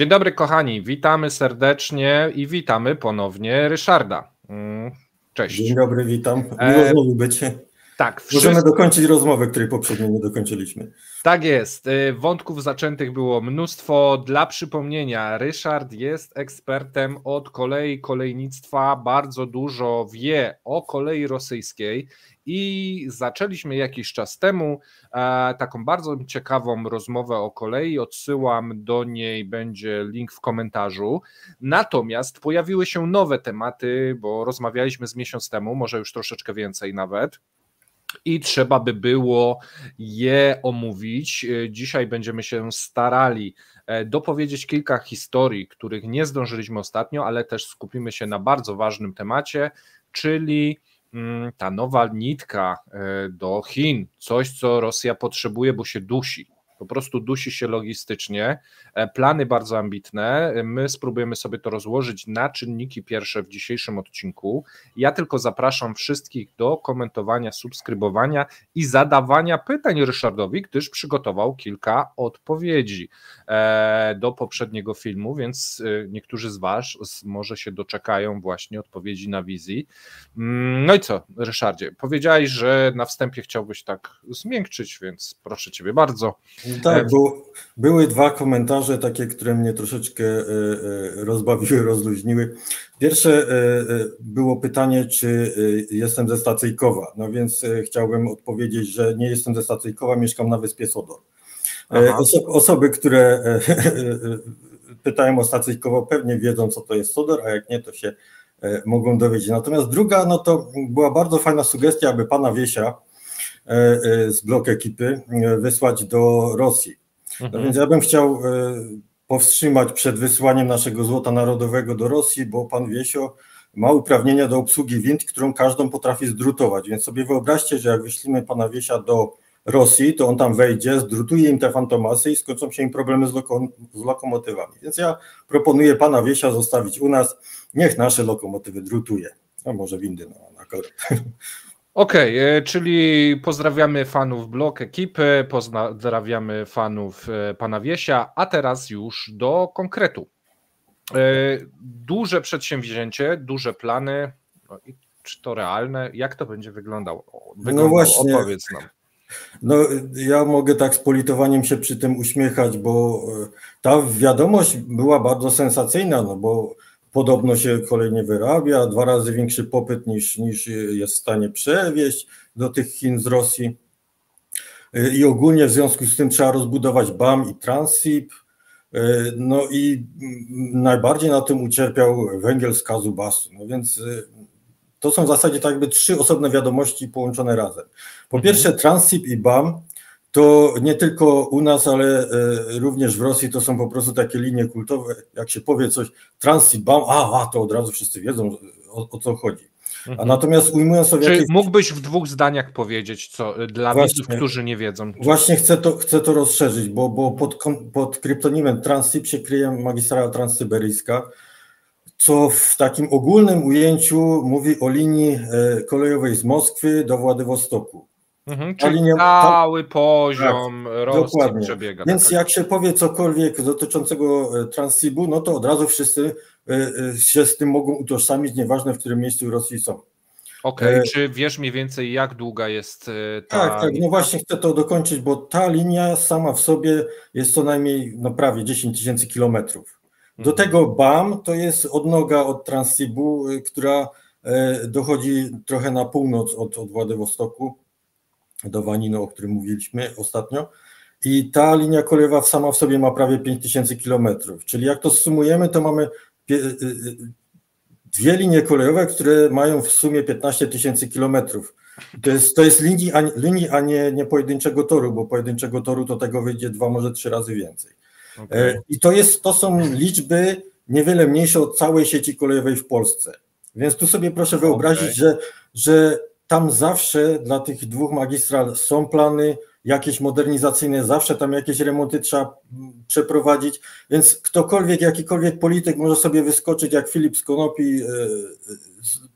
Dzień dobry kochani, witamy serdecznie i witamy ponownie Ryszarda. Cześć. Dzień dobry, witam. Miło znowu być. Tak, możemy dokończyć rozmowę, której poprzednio nie dokończyliśmy. Tak jest, wątków zaczętych było mnóstwo. Dla przypomnienia, Ryszard jest ekspertem od kolei, kolejnictwa, bardzo dużo wie o kolei rosyjskiej i zaczęliśmy jakiś czas temu taką bardzo ciekawą rozmowę o kolei, odsyłam do niej, będzie link w komentarzu. Natomiast pojawiły się nowe tematy, bo rozmawialiśmy z miesiąc temu, może już troszeczkę więcej nawet. I trzeba by było je omówić. Dzisiaj będziemy się starali dopowiedzieć kilka historii, których nie zdążyliśmy ostatnio, ale też skupimy się na bardzo ważnym temacie, czyli ta nowa nitka do Chin, coś co Rosja potrzebuje, bo się dusi. Po prostu dusi się logistycznie, plany bardzo ambitne, my spróbujemy sobie to rozłożyć na czynniki pierwsze w dzisiejszym odcinku. Ja tylko zapraszam wszystkich do komentowania, subskrybowania i zadawania pytań Ryszardowi, gdyż przygotował kilka odpowiedzi do poprzedniego filmu, więc niektórzy z Was może się doczekają właśnie odpowiedzi na wizji. No i co, Ryszardzie, powiedziałeś, że na wstępie chciałbyś tak zmiękczyć, więc proszę Ciebie bardzo. Tak, bo były dwa komentarze takie, które mnie troszeczkę rozbawiły, rozluźniły. Pierwsze było pytanie, czy jestem ze Stacyjkowa, no więc chciałbym odpowiedzieć, że nie jestem ze Stacyjkowa, mieszkam na wyspie Sodor. Osoby, które pytają o Stacyjkowo, pewnie wiedzą, co to jest Sodor, a jak nie, to się mogą dowiedzieć. Natomiast druga, no to była bardzo fajna sugestia, aby pana Wiesia z blok ekipy wysłać do Rosji. No więc ja bym chciał powstrzymać przed wysyłaniem naszego złota narodowego do Rosji, bo pan Wiesio ma uprawnienia do obsługi wind, którą każdą potrafi zdrutować. Więc sobie wyobraźcie, że jak wyślimy pana Wiesia do Rosji, to on tam wejdzie, zdrutuje im te fantomasy i skończą się im problemy z lokomotywami. Więc ja proponuję pana Wiesia zostawić u nas, niech nasze lokomotywy drutuje. A może windy na korek. Okej, czyli pozdrawiamy fanów blok ekipy, pozdrawiamy fanów pana Wiesia, a teraz już do konkretu. Duże przedsięwzięcie, duże plany, no i czy to realne? Jak to będzie wyglądało? No właśnie. Odpowiedz nam. No ja mogę tak z politowaniem się przy tym uśmiechać, bo ta wiadomość była bardzo sensacyjna, no bo podobno się kolej nie wyrabia, 2 razy większy popyt niż jest w stanie przewieźć do tych Chin z Rosji. I ogólnie w związku z tym trzeba rozbudować BAM i Transip. No i najbardziej na tym ucierpiał węgiel z Kazubasu. No więc to są w zasadzie tak jakby 3 osobne wiadomości połączone razem. Po pierwsze Transip i BAM to nie tylko u nas, ale również w Rosji to są po prostu takie linie kultowe, jak się powie coś Transip, BAM, to od razu wszyscy wiedzą o co chodzi. A natomiast ujmując sobie... Czy mógłbyś w 2 zdaniach powiedzieć, co dla widzów, którzy nie wiedzą? Właśnie chcę to rozszerzyć, bo pod kryptonimem Transip się kryje magistrala transsyberyjska, co w takim ogólnym ujęciu mówi o linii kolejowej z Moskwy do Władywostoku. Czyli cały poziom Rosji dokładnie. przebiega. Więc jak się powie cokolwiek dotyczącego Transsibu, no to od razu wszyscy się z tym mogą utożsamić, nieważne w którym miejscu w Rosji są. Okej, czy wiesz mniej więcej jak długa jest ta... Tak, no właśnie chcę to dokończyć, bo ta linia sama w sobie jest co najmniej prawie 10 000 kilometrów. Do tego BAM to jest odnoga od Transsibu, która dochodzi trochę na północ od Władywostoku do Waninu, o którym mówiliśmy ostatnio. I ta linia kolejowa sama w sobie ma prawie 5000 kilometrów. Czyli jak to zsumujemy, to mamy 2 linie kolejowe, które mają w sumie 15 000 kilometrów. To jest linii, a nie pojedynczego toru, bo pojedynczego toru to tego wyjdzie 2, może 3 razy więcej. Okay. I to są liczby niewiele mniejsze od całej sieci kolejowej w Polsce. Więc tu sobie proszę wyobrazić, że tam zawsze dla tych 2 magistral są plany jakieś modernizacyjne, zawsze tam jakieś remonty trzeba przeprowadzić, więc ktokolwiek, jakikolwiek polityk może sobie wyskoczyć jak Filip z Konopi,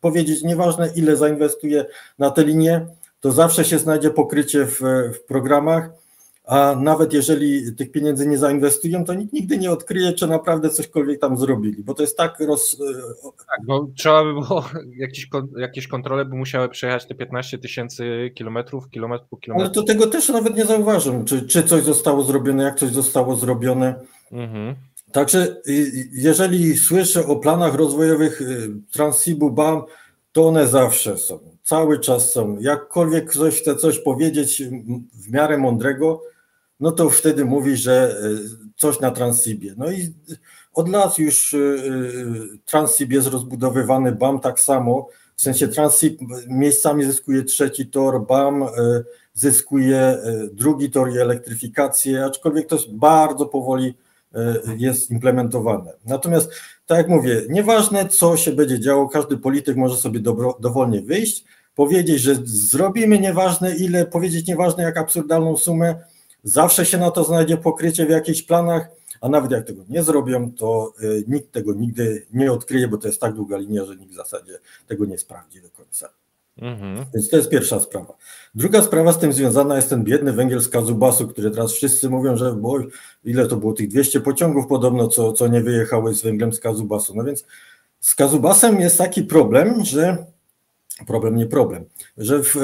powiedzieć nieważne ile zainwestuje na tę linię, to zawsze się znajdzie pokrycie w programach. a nawet jeżeli tych pieniędzy nie zainwestują, to nikt nigdy nie odkryje, czy naprawdę cośkolwiek tam zrobili, bo to jest tak Tak, bo trzeba by było, jakieś kontrole by musiały przejechać te 15 000 kilometrów, kilometr po kilometrze. Ale to tego też nawet nie zauważą, czy coś zostało zrobione, jak coś zostało zrobione. Także jeżeli słyszę o planach rozwojowych Transsibu, BAM, to one zawsze są, cały czas są. Jakkolwiek ktoś chce coś powiedzieć w miarę mądrego, no to wtedy mówi, że coś na Transsibie. No i od lat już Transsib jest rozbudowywany, BAM tak samo, w sensie Transsib miejscami zyskuje trzeci tor, BAM zyskuje drugi tor i elektryfikację, aczkolwiek to bardzo powoli jest implementowane. Natomiast, tak jak mówię, nieważne co się będzie działo, każdy polityk może sobie dowolnie wyjść, powiedzieć, że zrobimy nieważne ile, powiedzieć nieważne jak absurdalną sumę, zawsze się na to znajdzie pokrycie w jakichś planach, a nawet jak tego nie zrobią, to nikt tego nigdy nie odkryje, bo to jest tak długa linia, że nikt w zasadzie tego nie sprawdzi do końca. Więc to jest pierwsza sprawa. Druga sprawa z tym związana jest ten biedny węgiel z Kazubasu, który teraz wszyscy mówią, że ile to było tych 200 pociągów podobno, co nie wyjechały z węglem z Kazubasu. No więc z Kazubasem jest taki problem, że że w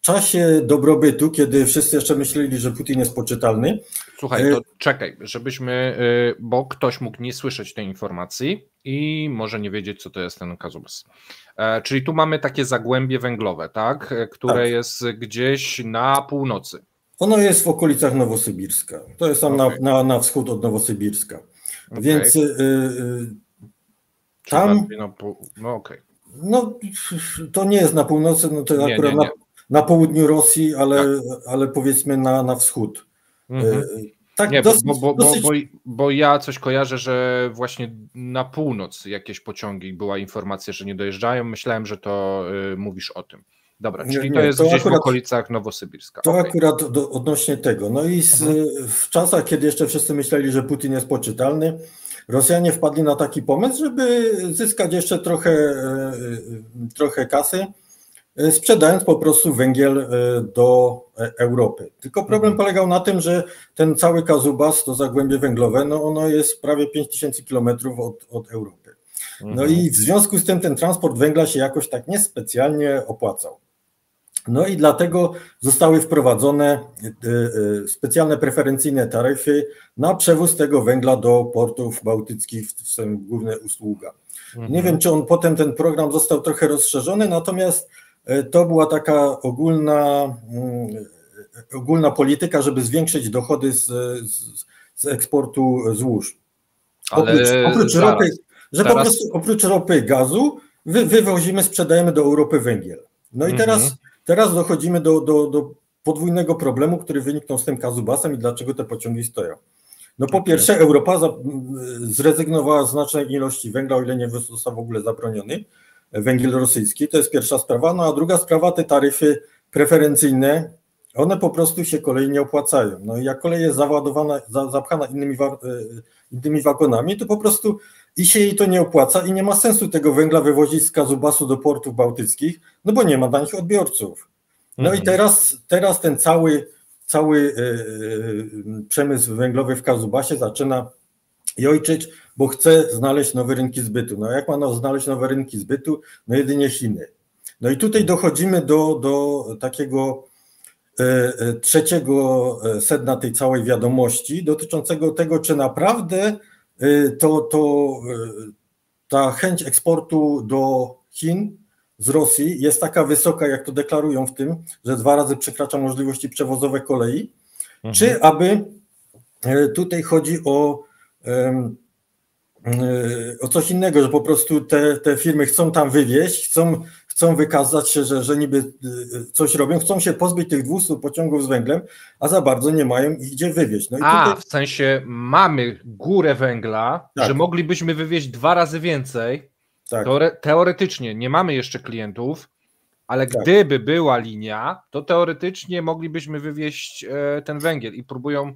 czasie dobrobytu, kiedy wszyscy jeszcze myśleli, że Putin jest poczytalny. Słuchaj, to czekaj, bo ktoś mógł nie słyszeć tej informacji i może nie wiedzieć, co to jest ten Kazubas. Czyli tu mamy takie zagłębie węglowe, tak, które jest gdzieś na północy. Ono jest w okolicach Nowosybirska. To jest tam na wschód od Nowosybirska. Więc tam... No to nie jest na północy, no to akurat na południu Rosji, ale powiedzmy na wschód. Tak, nie, bo ja coś kojarzę, że właśnie na północ jakieś pociągi, była informacja, że nie dojeżdżają. Myślałem, że to mówisz o tym. Dobra, czyli to jest gdzieś w okolicach Nowosybirska. To akurat odnośnie tego. No i w czasach, kiedy jeszcze wszyscy myśleli, że Putin jest poczytalny, Rosjanie wpadli na taki pomysł, żeby zyskać jeszcze trochę kasy, sprzedając po prostu węgiel do Europy. Tylko problem polegał na tym, że ten cały Kazubas, to zagłębie węglowe, no ono jest prawie 5000 kilometrów od Europy. No i w związku z tym ten transport węgla się jakoś tak niespecjalnie opłacał. No i dlatego zostały wprowadzone specjalne preferencyjne taryfy na przewóz tego węgla do portów bałtyckich, w tym główne usługa. Nie wiem, czy potem ten program został trochę rozszerzony, natomiast to była taka ogólna polityka, żeby zwiększyć dochody z eksportu złóż. Oprócz ropy, że po prostu oprócz ropy i gazu wywozimy, sprzedajemy do Europy węgiel. No i teraz dochodzimy do podwójnego problemu, który wyniknął z tym Kazubasem i dlaczego te pociągi stoją. No po pierwsze, Europa zrezygnowała z znacznej ilości węgla, o ile nie został w ogóle zabroniony węgiel rosyjski, to jest pierwsza sprawa. No a druga sprawa, te taryfy preferencyjne, one po prostu się kolei nie opłacają. No i jak kolej jest załadowana, zapchana innymi wagonami, to po prostu i się jej to nie opłaca i nie ma sensu tego węgla wywozić z Kazubasu do portów bałtyckich, no bo nie ma dla nich odbiorców. No i teraz ten cały przemysł węglowy w Kazubasie zaczyna jojczyć, bo chce znaleźć nowe rynki zbytu. No jak ma znaleźć nowe rynki zbytu? No jedynie Chiny. No i tutaj dochodzimy do takiego trzeciego sedna tej całej wiadomości dotyczącego tego, czy naprawdę ta chęć eksportu do Chin z Rosji jest taka wysoka, jak to deklarują w tym, że 2 razy przekracza możliwości przewozowe kolei, czy aby tutaj chodzi o coś innego, że po prostu te firmy chcą tam wywieźć, chcą wykazać się, że niby coś robią, chcą się pozbyć tych 200 pociągów z węglem, a za bardzo nie mają ich gdzie wywieźć. No i tutaj... w sensie mamy górę węgla, że moglibyśmy wywieźć 2 razy więcej. Tak. Teoretycznie nie mamy jeszcze klientów, ale gdyby była linia, to teoretycznie moglibyśmy wywieźć ten węgiel i próbują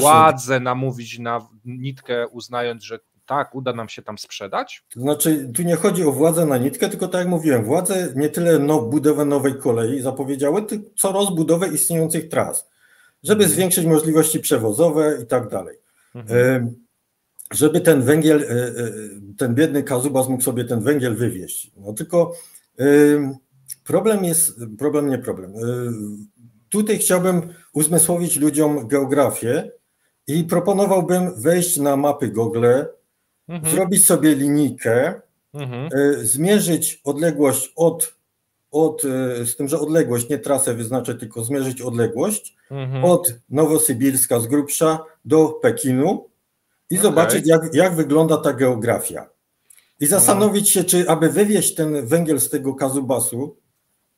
władze namówić na nitkę, uznając, że tak, uda nam się tam sprzedać? To znaczy, tu nie chodzi o władzę na nitkę, tylko tak jak mówiłem, władze nie tyle budowę nowej kolei zapowiedziały, co rozbudowę istniejących tras. żeby zwiększyć możliwości przewozowe i tak dalej. Żeby ten węgiel, ten biedny Kazubas mógł sobie ten węgiel wywieźć. No tylko problem. Tutaj chciałbym uzmysłowić ludziom geografię i proponowałbym wejść na mapy Google, zrobić sobie linijkę, zmierzyć odległość z tym, że odległość, nie trasę wyznaczę, tylko zmierzyć odległość od Nowosybirska z grubsza do Pekinu i zobaczyć, jak wygląda ta geografia. I zastanowić się, czy aby wywieźć ten węgiel z tego Kazubasu,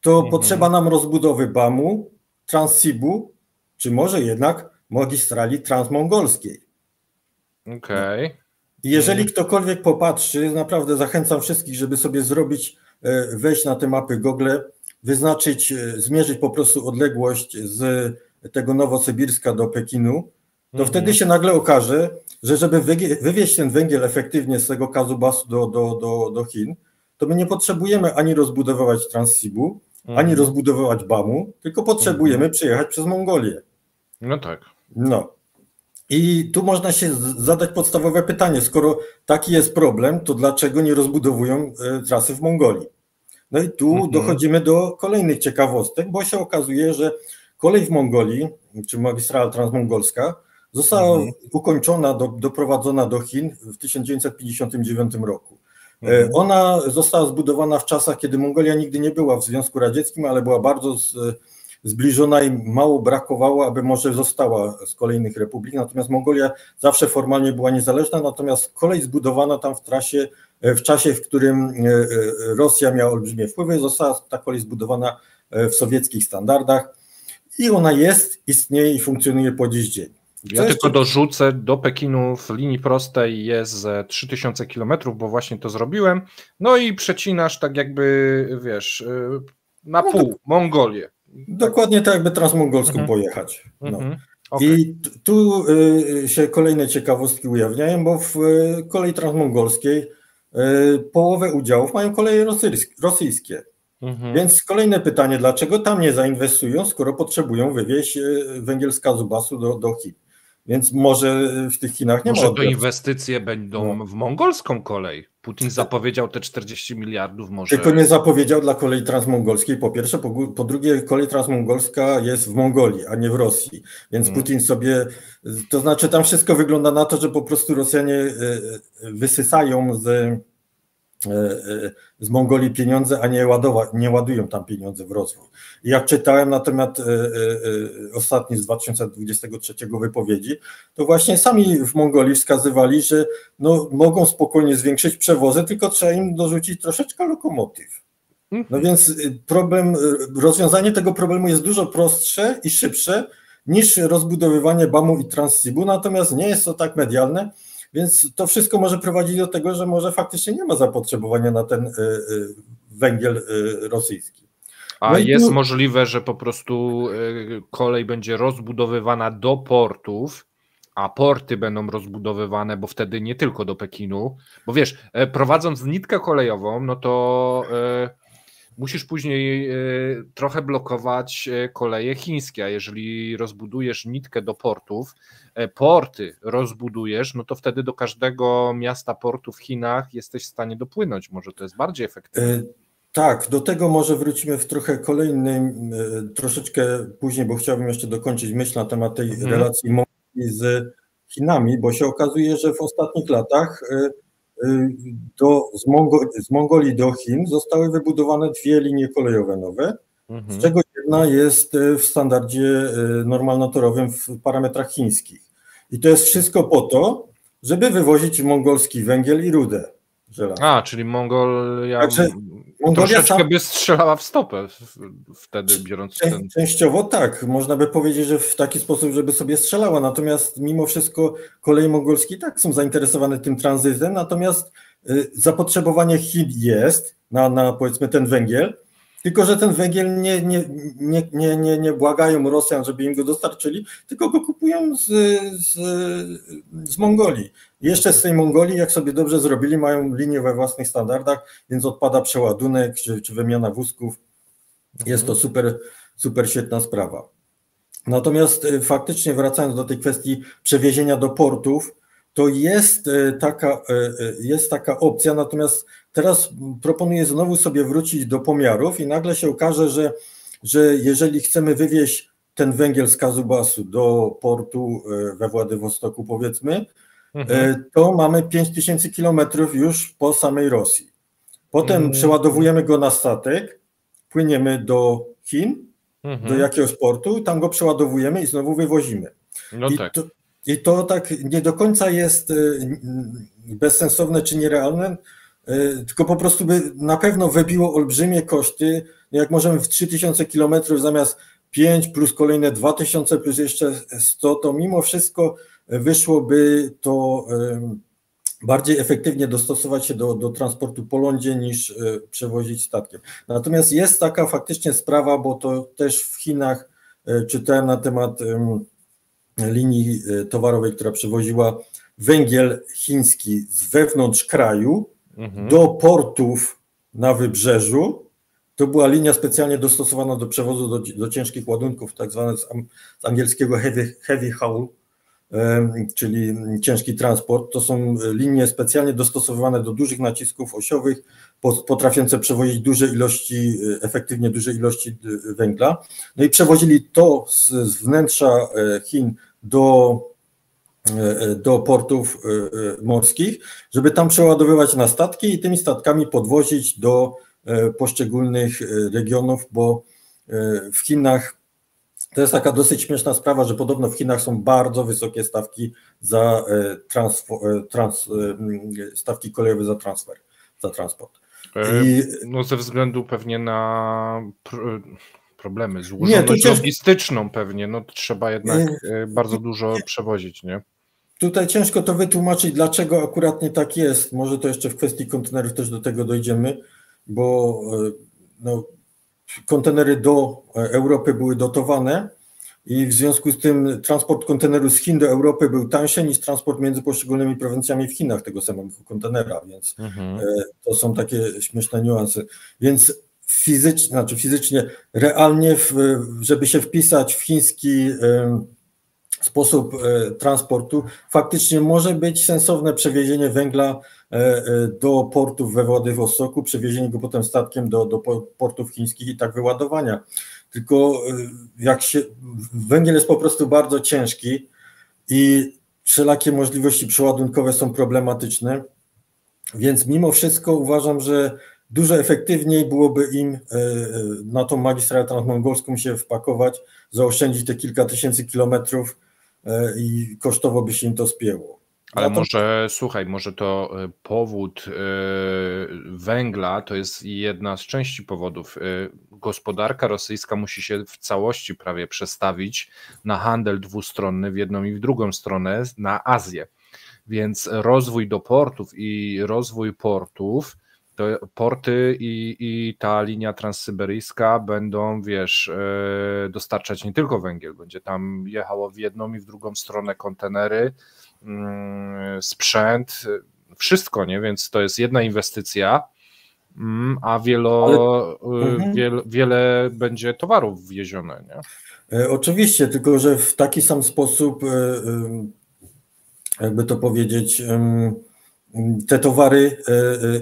to potrzeba nam rozbudowy BAM-u, Transsibu, czy może jednak magistrali transmongolskiej. I jeżeli ktokolwiek popatrzy, naprawdę zachęcam wszystkich, żeby sobie zrobić, wejść na te mapy Google, wyznaczyć, zmierzyć po prostu odległość z tego Nowosybirska do Pekinu, to wtedy się nagle okaże, że żeby wywieźć ten węgiel efektywnie z tego Kazubasu do Chin, to my nie potrzebujemy ani rozbudowywać Transsibu, ani rozbudowywać BAM-u, tylko potrzebujemy przejechać przez Mongolię. No tak. No. I tu można się zadać podstawowe pytanie, skoro taki jest problem, to dlaczego nie rozbudowują trasy w Mongolii? No i tu dochodzimy do kolejnych ciekawostek, bo się okazuje, że kolej w Mongolii, czy magistrala transmongolska, została ukończona, doprowadzona do Chin w 1959 roku. Ona została zbudowana w czasach, kiedy Mongolia nigdy nie była w Związku Radzieckim, ale była bardzo zbliżona i mało brakowało, aby może została z kolejnych republik. Natomiast Mongolia zawsze formalnie była niezależna, natomiast kolej zbudowana tam w czasie, w którym Rosja miała olbrzymie wpływy, została ta kolej zbudowana w sowieckich standardach i ona istnieje i funkcjonuje po dziś dzień. Ja tylko dorzucę, do Pekinu w linii prostej jest 3000 km, bo właśnie to zrobiłem. No i przecinasz tak jakby, wiesz, na pół Mongolię. Dokładnie tak, jakby transmongolską pojechać. No. I tu się kolejne ciekawostki ujawniają, bo w kolei transmongolskiej połowę udziałów mają koleje rosyjskie. Więc kolejne pytanie, dlaczego tam nie zainwestują, skoro potrzebują wywieźć węgiel z Kazubasu do Chin? Więc może w tych Chinach nie ma. Może to inwestycje będą w mongolską kolej. Putin zapowiedział te 40 miliardów może. Tylko nie zapowiedział dla kolei transmongolskiej, po pierwsze, po drugie kolej transmongolska jest w Mongolii, a nie w Rosji. Więc Putin sobie, to znaczy tam wszystko wygląda na to, że po prostu Rosjanie wysysają z Mongolii pieniądze, a nie ładują tam pieniądze w rozwój. I jak czytałem na temat ostatni z 2023 wypowiedzi, to właśnie sami w Mongolii wskazywali, że no, mogą spokojnie zwiększyć przewozy, tylko trzeba im dorzucić troszeczkę lokomotyw. No więc rozwiązanie tego problemu jest dużo prostsze i szybsze niż rozbudowywanie BAM-u i Transsibu, natomiast nie jest to tak medialne, więc to wszystko może prowadzić do tego, że może faktycznie nie ma zapotrzebowania na ten węgiel rosyjski. A jest możliwe, że po prostu kolej będzie rozbudowywana do portów, a porty będą rozbudowywane, bo wtedy nie tylko do Pekinu, bo wiesz, prowadząc nitkę kolejową, no to musisz później trochę blokować koleje chińskie, a jeżeli rozbudujesz nitkę do portów, porty rozbudujesz, no to wtedy do każdego miasta portu w Chinach jesteś w stanie dopłynąć, może to jest bardziej efektywne. Tak, do tego może wrócimy w trochę kolejnym, troszeczkę później, bo chciałbym jeszcze dokończyć myśl na temat tej relacji Mongolii z Chinami, bo się okazuje, że w ostatnich latach z Mongolii do Chin zostały wybudowane 2 linie kolejowe nowe, z czego jedna jest w standardzie normalnotorowym w parametrach chińskich. I to jest wszystko po to, żeby wywozić mongolski węgiel i rudę żelazną. Czyli Mongolia troszeczkę by strzelała w stopę wtedy, biorąc ten... Częściowo tak, można by powiedzieć, że w taki sposób, żeby sobie strzelała, natomiast mimo wszystko koleje mongolskie tak są zainteresowane tym tranzytem, natomiast zapotrzebowanie Chin jest na powiedzmy ten węgiel, tylko że ten węgiel nie błagają Rosjan, żeby im go dostarczyli, tylko go kupują z Mongolii. I jeszcze z tej Mongolii, jak sobie dobrze zrobili, mają linię we własnych standardach, więc odpada przeładunek czy wymiana wózków. Jest to super świetna sprawa. Natomiast faktycznie wracając do tej kwestii przewiezienia do portów, to jest taka opcja, natomiast teraz proponuję znowu sobie wrócić do pomiarów i nagle się okaże, że jeżeli chcemy wywieźć ten węgiel z Kazubasu do portu we Władywostoku powiedzmy, to mamy 5000 kilometrów już po samej Rosji. Potem przeładowujemy go na statek, płyniemy do Chin, do jakiegoś portu, tam go przeładowujemy i znowu wywozimy. No tak. I to tak nie do końca jest bezsensowne czy nierealne, tylko po prostu by na pewno wybiło olbrzymie koszty. Jak możemy w 3000 kilometrów zamiast 5 plus kolejne 2000 plus jeszcze 100, to mimo wszystko wyszłoby to bardziej efektywnie dostosować się do transportu po lądzie niż przewozić statkiem. Natomiast jest taka faktycznie sprawa, bo to też w Chinach czytałem na temat linii towarowej, która przewoziła węgiel chiński z wewnątrz kraju do portów na wybrzeżu. To była linia specjalnie dostosowana do przewozu do ciężkich ładunków, tak zwane z angielskiego heavy haul, czyli ciężki transport. To są linie specjalnie dostosowane do dużych nacisków osiowych, potrafiące przewozić efektywnie duże ilości węgla. No i przewozili to z wnętrza Chin do portów morskich, żeby tam przeładowywać na statki i tymi statkami podwozić do poszczególnych regionów, bo w Chinach to jest taka dosyć śmieszna sprawa, że podobno w Chinach są bardzo wysokie stawki za stawki kolejowe za transport. No ze względu pewnie na problemy, złożoność logistyczną pewnie, no trzeba jednak bardzo dużo przewozić, nie? Tutaj ciężko to wytłumaczyć, dlaczego akurat nie tak jest. Może to jeszcze w kwestii kontenerów też do tego dojdziemy, bo kontenery do Europy były dotowane i w związku z tym transport konteneru z Chin do Europy był tańszy niż transport między poszczególnymi prowincjami w Chinach tego samego kontenera, więc to są takie śmieszne niuanse. Więc fizycznie, realnie, żeby się wpisać w chiński sposób transportu, faktycznie może być sensowne przewiezienie węgla do portów we Władywostoku, przewiezienie go potem statkiem do portów chińskich i tak wyładowania. Tylko węgiel jest po prostu bardzo ciężki i wszelakie możliwości przeładunkowe są problematyczne, więc mimo wszystko uważam, że dużo efektywniej byłoby im na tą magistralę transmongolską się wpakować, zaoszczędzić te kilka tysięcy kilometrów i kosztowo by się im to spięło. Ale może to powód węgla to jest jedna z części powodów. Gospodarka rosyjska musi się w całości prawie przestawić na handel dwustronny w jedną i w drugą stronę, na Azję. Więc rozwój do portów i rozwój portów, to porty i ta linia transsyberyjska będą, dostarczać nie tylko węgiel, będzie tam jechało w jedną i w drugą stronę kontenery, sprzęt, wszystko, nie? Więc to jest jedna inwestycja, a wiele będzie towarów wwiezione, nie? Oczywiście, tylko że w taki sam sposób, jakby to powiedzieć, te towary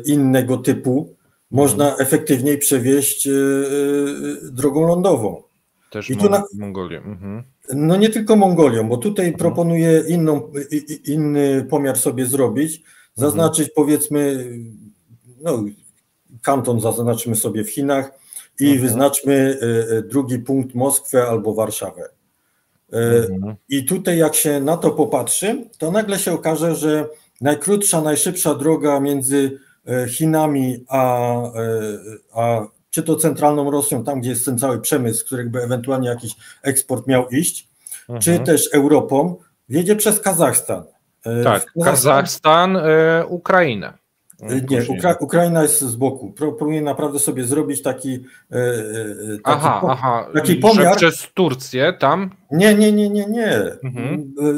innego typu można efektywniej przewieźć drogą lądową. Też Mongolię. No nie tylko Mongolią, bo tutaj proponuję inny pomiar sobie zrobić, zaznaczyć powiedzmy, kanton zaznaczmy sobie w Chinach i wyznaczmy drugi punkt Moskwę albo Warszawę. I tutaj jak się na to popatrzy, to nagle się okaże, że najkrótsza, najszybsza droga między Chinami a czy to centralną Rosją, tam gdzie jest ten cały przemysł, z którego by ewentualnie jakiś eksport miał iść, czy też Europą, wiedzie przez Kazachstan. Tak, Kazachstan, Ukrainę. Nie, Ukraina jest z boku. Próbuję naprawdę sobie zrobić taki pomiar. Że przez Turcję tam? Nie.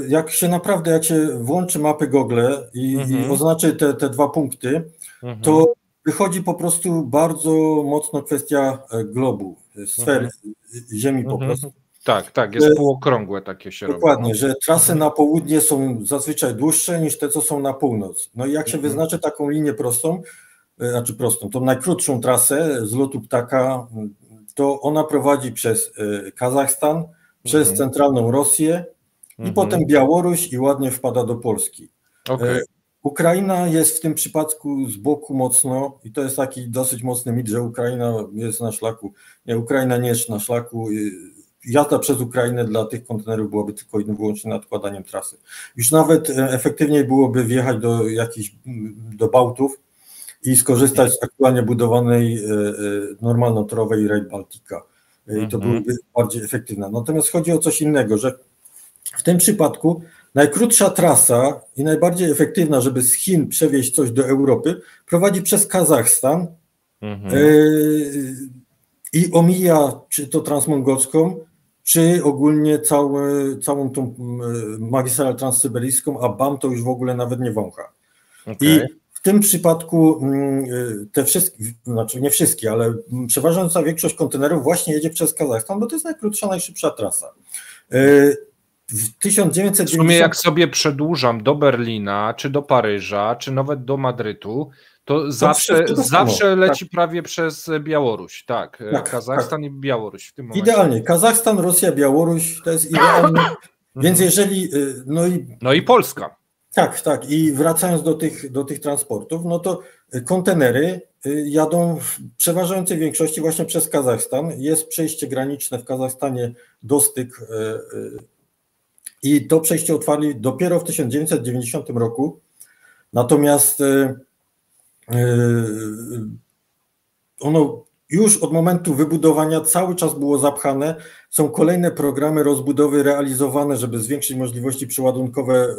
Jak się włączy mapy Google i oznaczy te dwa punkty, to wychodzi po prostu bardzo mocno kwestia globu, sfery Ziemi po prostu. Tak, tak, jest półokrągłe takie się robi. Dokładnie, że trasy na południe są zazwyczaj dłuższe niż te, co są na północ. No i jak się wyznaczy taką linię prostą, znaczy prostą, tą najkrótszą trasę z lotu ptaka, to ona prowadzi przez Kazachstan, przez centralną Rosję i potem Białoruś i ładnie wpada do Polski. Okay. Ukraina jest w tym przypadku z boku mocno i to jest taki dosyć mocny mit, że Ukraina jest na szlaku. Nie, Ukraina nie jest na szlaku. Jazda przez Ukrainę dla tych kontenerów byłaby tylko i wyłącznie nadkładaniem trasy. Już nawet efektywniej byłoby wjechać do Bałtów i skorzystać z aktualnie budowanej normalnotorowej Rail Baltica. I to byłoby bardziej efektywne. Natomiast chodzi o coś innego, że w tym przypadku najkrótsza trasa i najbardziej efektywna, żeby z Chin przewieźć coś do Europy, prowadzi przez Kazachstan i omija czy to transmongolską, czy ogólnie całą tą magistralę transsyberyjską, a BAM to już w ogóle nawet nie wącha. Okay. I w tym przypadku te wszystkie, znaczy nie wszystkie, ale przeważająca większość kontenerów właśnie jedzie przez Kazachstan, bo to jest najkrótsza, najszybsza trasa. W 1990... W sumie jak sobie przedłużam do Berlina, czy do Paryża, czy nawet do Madrytu, to zawsze leci prawie przez Białoruś, tak, Kazachstan i Białoruś w tym momencie. Idealnie, Kazachstan, Rosja, Białoruś, to jest idealnie, więc jeżeli... No i Polska. Tak, i wracając do tych transportów, no to kontenery jadą w przeważającej większości właśnie przez Kazachstan, jest przejście graniczne w Kazachstanie, dostyk i to przejście otwarli dopiero w 1990 roku, natomiast ono już od momentu wybudowania cały czas było zapchane, są kolejne programy rozbudowy realizowane, żeby zwiększyć możliwości przeładunkowe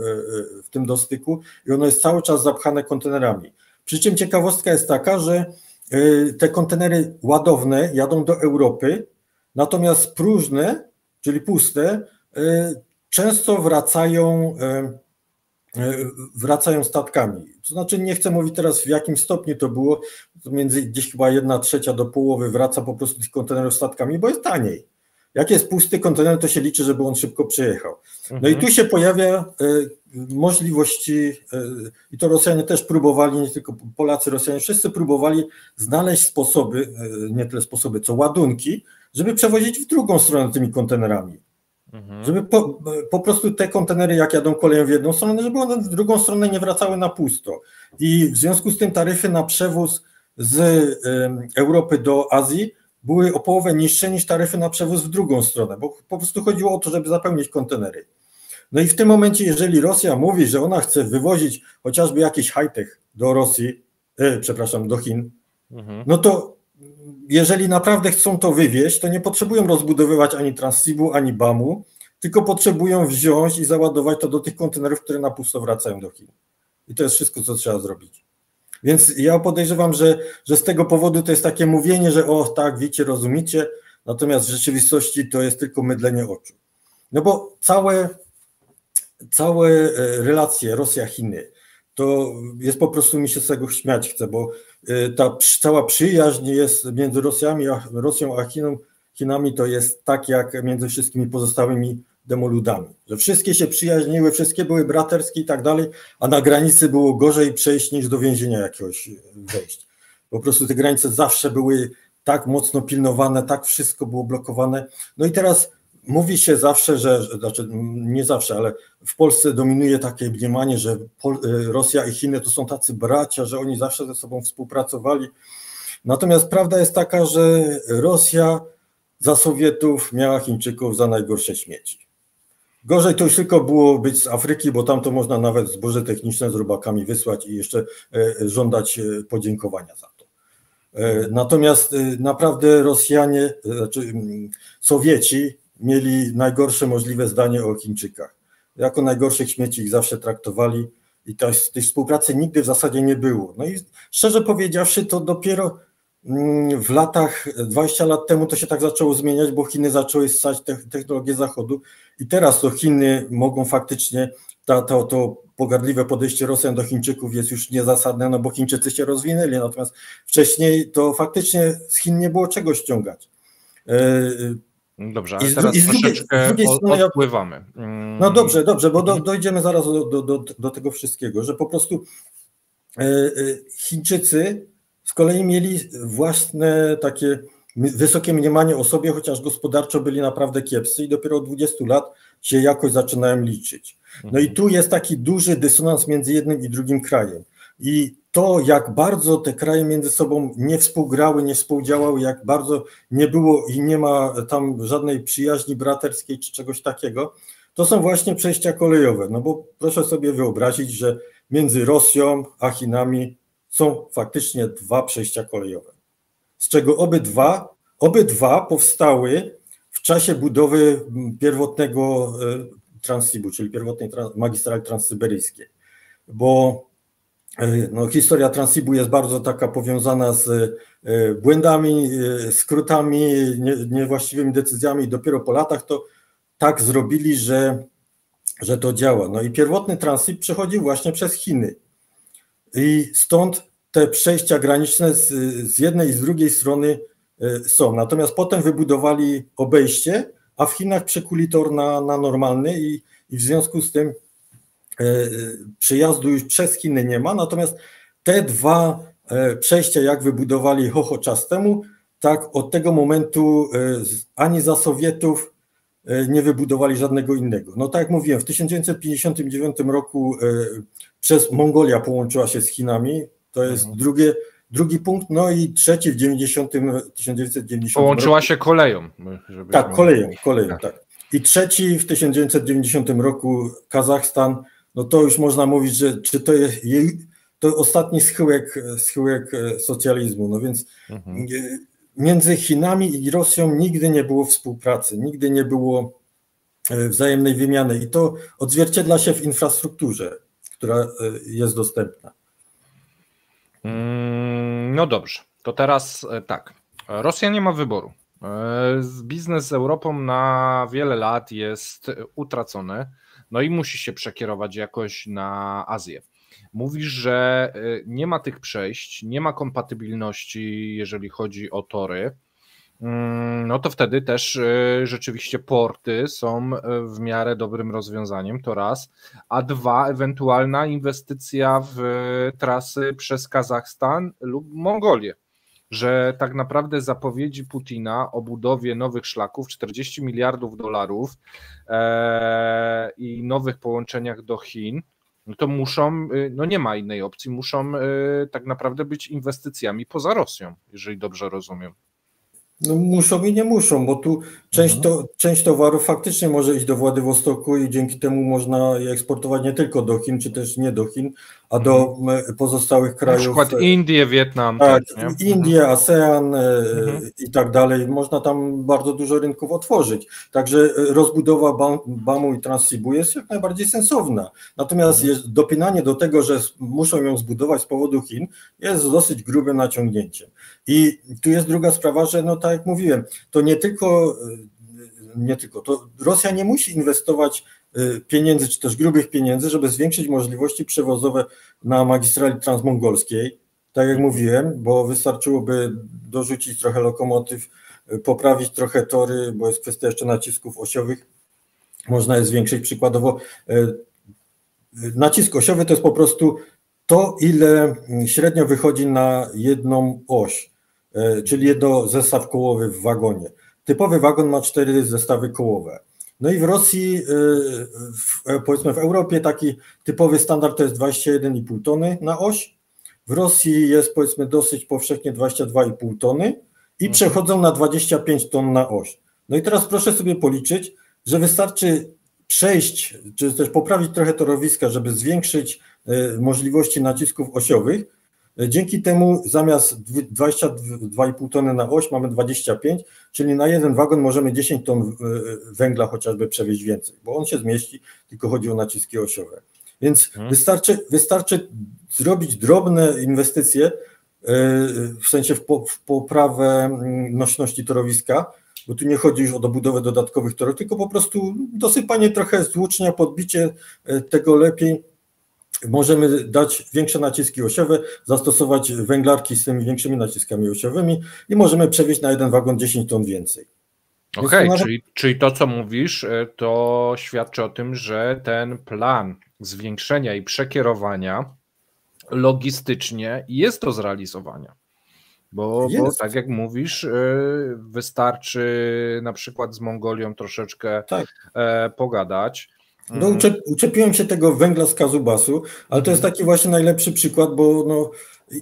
w tym dostyku i ono jest cały czas zapchane kontenerami. Przy czym ciekawostka jest taka, że te kontenery ładowne jadą do Europy, natomiast próżne, czyli puste, często wracają statkami. To znaczy nie chcę mówić teraz w jakim stopniu to było, między gdzieś chyba 1/3 do połowy wraca po prostu tych kontenerów statkami, bo jest taniej. Jak jest pusty kontener, to się liczy, żeby on szybko przejechał. No i tu się pojawia możliwości, i to Rosjanie też próbowali, nie tylko Polacy, Rosjanie, wszyscy próbowali znaleźć sposoby, nie tyle sposoby, co ładunki, żeby przewozić w drugą stronę tymi kontenerami. Żeby po prostu te kontenery, jak jadą koleją w jedną stronę, żeby one w drugą stronę nie wracały na pusto. I w związku z tym taryfy na przewóz z Europy do Azji były o połowę niższe niż taryfy na przewóz w drugą stronę, bo po prostu chodziło o to, żeby zapełnić kontenery. No i w tym momencie, jeżeli Rosja mówi, że ona chce wywozić chociażby jakiś high-tech do Rosji, do Chin, no to jeżeli naprawdę chcą to wywieźć, to nie potrzebują rozbudowywać ani Transsibu, ani BAM-u, tylko potrzebują wziąć i załadować to do tych kontenerów, które na pusto wracają do Chin. I to jest wszystko, co trzeba zrobić. Więc ja podejrzewam, że z tego powodu to jest takie mówienie, że o tak, wiecie, rozumiecie, natomiast w rzeczywistości to jest tylko mydlenie oczu. No bo całe relacje Rosja-Chiny, to jest po prostu, mi się z tego śmiać chce, bo ta cała przyjaźń jest między Rosją a Chinami to jest tak jak między wszystkimi pozostałymi demoludami, że wszystkie się przyjaźniły, wszystkie były braterskie i tak dalej, a na granicy było gorzej przejść niż do więzienia jakiegoś wejść. Po prostu te granice zawsze były tak mocno pilnowane, tak wszystko było blokowane. No i teraz mówi się zawsze, znaczy nie zawsze, ale w Polsce dominuje takie mniemanie, że Rosja i Chiny to są tacy bracia, że oni zawsze ze sobą współpracowali. Natomiast prawda jest taka, że Rosja za Sowietów miała Chińczyków za najgorsze śmieci. Gorzej to już tylko było być z Afryki, bo tam to można nawet zboże techniczne z robakami wysłać i jeszcze żądać podziękowania za to. Natomiast naprawdę Rosjanie, znaczy Sowieci mieli najgorsze możliwe zdanie o Chińczykach. Jako najgorszych śmieci ich zawsze traktowali i tej współpracy nigdy w zasadzie nie było. No i szczerze powiedziawszy, to dopiero w latach, 20 lat temu to się tak zaczęło zmieniać, bo Chiny zaczęły ssać technologię Zachodu i teraz to Chiny mogą faktycznie, to pogardliwe podejście Rosjan do Chińczyków jest już niezasadne, no bo Chińczycy się rozwinęli, natomiast wcześniej to faktycznie z Chin nie było czego ściągać. Dobrze, ale teraz troszeczkę odpływamy. No dobrze, bo dojdziemy zaraz do tego wszystkiego, że po prostu Chińczycy z kolei mieli własne takie wysokie mniemanie o sobie, chociaż gospodarczo byli naprawdę kiepscy i dopiero od 20 lat się jakoś zaczynają liczyć. No i tu jest taki duży dysonans między jednym i drugim krajem. I to, jak bardzo te kraje między sobą nie współgrały, nie współdziałały, jak bardzo nie było i nie ma tam żadnej przyjaźni braterskiej czy czegoś takiego, to są właśnie przejścia kolejowe. No bo proszę sobie wyobrazić, że między Rosją a Chinami są faktycznie 2 przejścia kolejowe, z czego obydwa powstały w czasie budowy pierwotnego Transsibu, czyli pierwotnej magistrali transsyberyjskiej, bo no, historia Transsibu jest bardzo taka powiązana z błędami, skrótami, niewłaściwymi decyzjami i dopiero po latach to tak zrobili, że to działa. No i pierwotny Transsib przechodził właśnie przez Chiny i stąd te przejścia graniczne z jednej i z drugiej strony są. Natomiast potem wybudowali obejście, a w Chinach przekuli tor na normalny i w związku z tym przejazdu już przez Chiny nie ma. Natomiast te 2 przejścia, jak wybudowali czas temu, tak od tego momentu ani za Sowietów nie wybudowali żadnego innego. No tak jak mówiłem, w 1959 roku przez Mongolia połączyła się z Chinami, to jest drugi punkt, no i trzeci w 1990 połączyła się koleją. Tak, koleją, tak. I trzeci w 1990 roku Kazachstan, no to już można mówić, że czy to jest to ostatni schyłek socjalizmu, no więc między Chinami i Rosją nigdy nie było współpracy, nigdy nie było wzajemnej wymiany i to odzwierciedla się w infrastrukturze, która jest dostępna. No dobrze, to teraz tak, Rosja nie ma wyboru. Biznes z Europą na wiele lat jest utracony, no i musi się przekierować jakoś na Azję. Mówisz, że nie ma tych przejść, nie ma kompatybilności, jeżeli chodzi o tory, no to wtedy też rzeczywiście porty są w miarę dobrym rozwiązaniem, to raz, a 2, ewentualna inwestycja w trasy przez Kazachstan lub Mongolię, że tak naprawdę zapowiedzi Putina o budowie nowych szlaków, 40 miliardów dolarów i nowych połączeniach do Chin, no to muszą, no nie ma innej opcji, muszą tak naprawdę być inwestycjami poza Rosją, jeżeli dobrze rozumiem. No muszą i nie muszą, bo tu część towarów faktycznie może iść do Władywostoku i dzięki temu można je eksportować nie tylko do Chin, czy też nie do Chin, a do pozostałych krajów. Na przykład Indie, Wietnam. Tak, Indie, ASEAN i tak dalej. Można tam bardzo dużo rynków otworzyć. Także rozbudowa BAM-u i Transsibu jest jak najbardziej sensowna. Natomiast dopinanie do tego, że muszą ją zbudować z powodu Chin, jest dosyć grubym naciągnięciem. I tu jest druga sprawa, że no tak jak mówiłem, to nie tylko, to Rosja nie musi inwestować pieniędzy, czy też grubych pieniędzy, żeby zwiększyć możliwości przewozowe na magistrali transmongolskiej, tak jak mówiłem, bo wystarczyłoby dorzucić trochę lokomotyw, poprawić trochę tory, bo jest kwestia jeszcze nacisków osiowych, można je zwiększyć. Przykładowo nacisk osiowy to jest po prostu to, ile średnio wychodzi na jedną oś, czyli jedno zestaw kołowy w wagonie. Typowy wagon ma 4 zestawy kołowe. No i w Rosji, powiedzmy w Europie taki typowy standard to jest 21,5 tony na oś. W Rosji jest powiedzmy dosyć powszechnie 22,5 tony i przechodzą na 25 ton na oś. No i teraz proszę sobie policzyć, że wystarczy przejść, czy też poprawić trochę torowiska, żeby zwiększyć możliwości nacisków osiowych. Dzięki temu zamiast 22,5 tony na oś mamy 25, czyli na jeden wagon możemy 10 ton węgla chociażby przewieźć więcej, bo on się zmieści, tylko chodzi o naciski osiowe. Więc wystarczy zrobić drobne inwestycje, w sensie w poprawę nośności torowiska, bo tu nie chodzi już o dobudowę dodatkowych torów, tylko po prostu dosypanie trochę złucznia, podbicie tego lepiej. Możemy dać większe naciski osiowe, zastosować węglarki z tymi większymi naciskami osiowymi i możemy przewieźć na jeden wagon 10 ton więcej. Okej, czyli to, co mówisz, to świadczy o tym, że ten plan zwiększenia i przekierowania logistycznie jest do zrealizowania. Bo tak jak mówisz, wystarczy na przykład z Mongolią troszeczkę pogadać. No, uczepiłem się tego węgla z Kazubasu, ale to jest taki właśnie najlepszy przykład, bo no,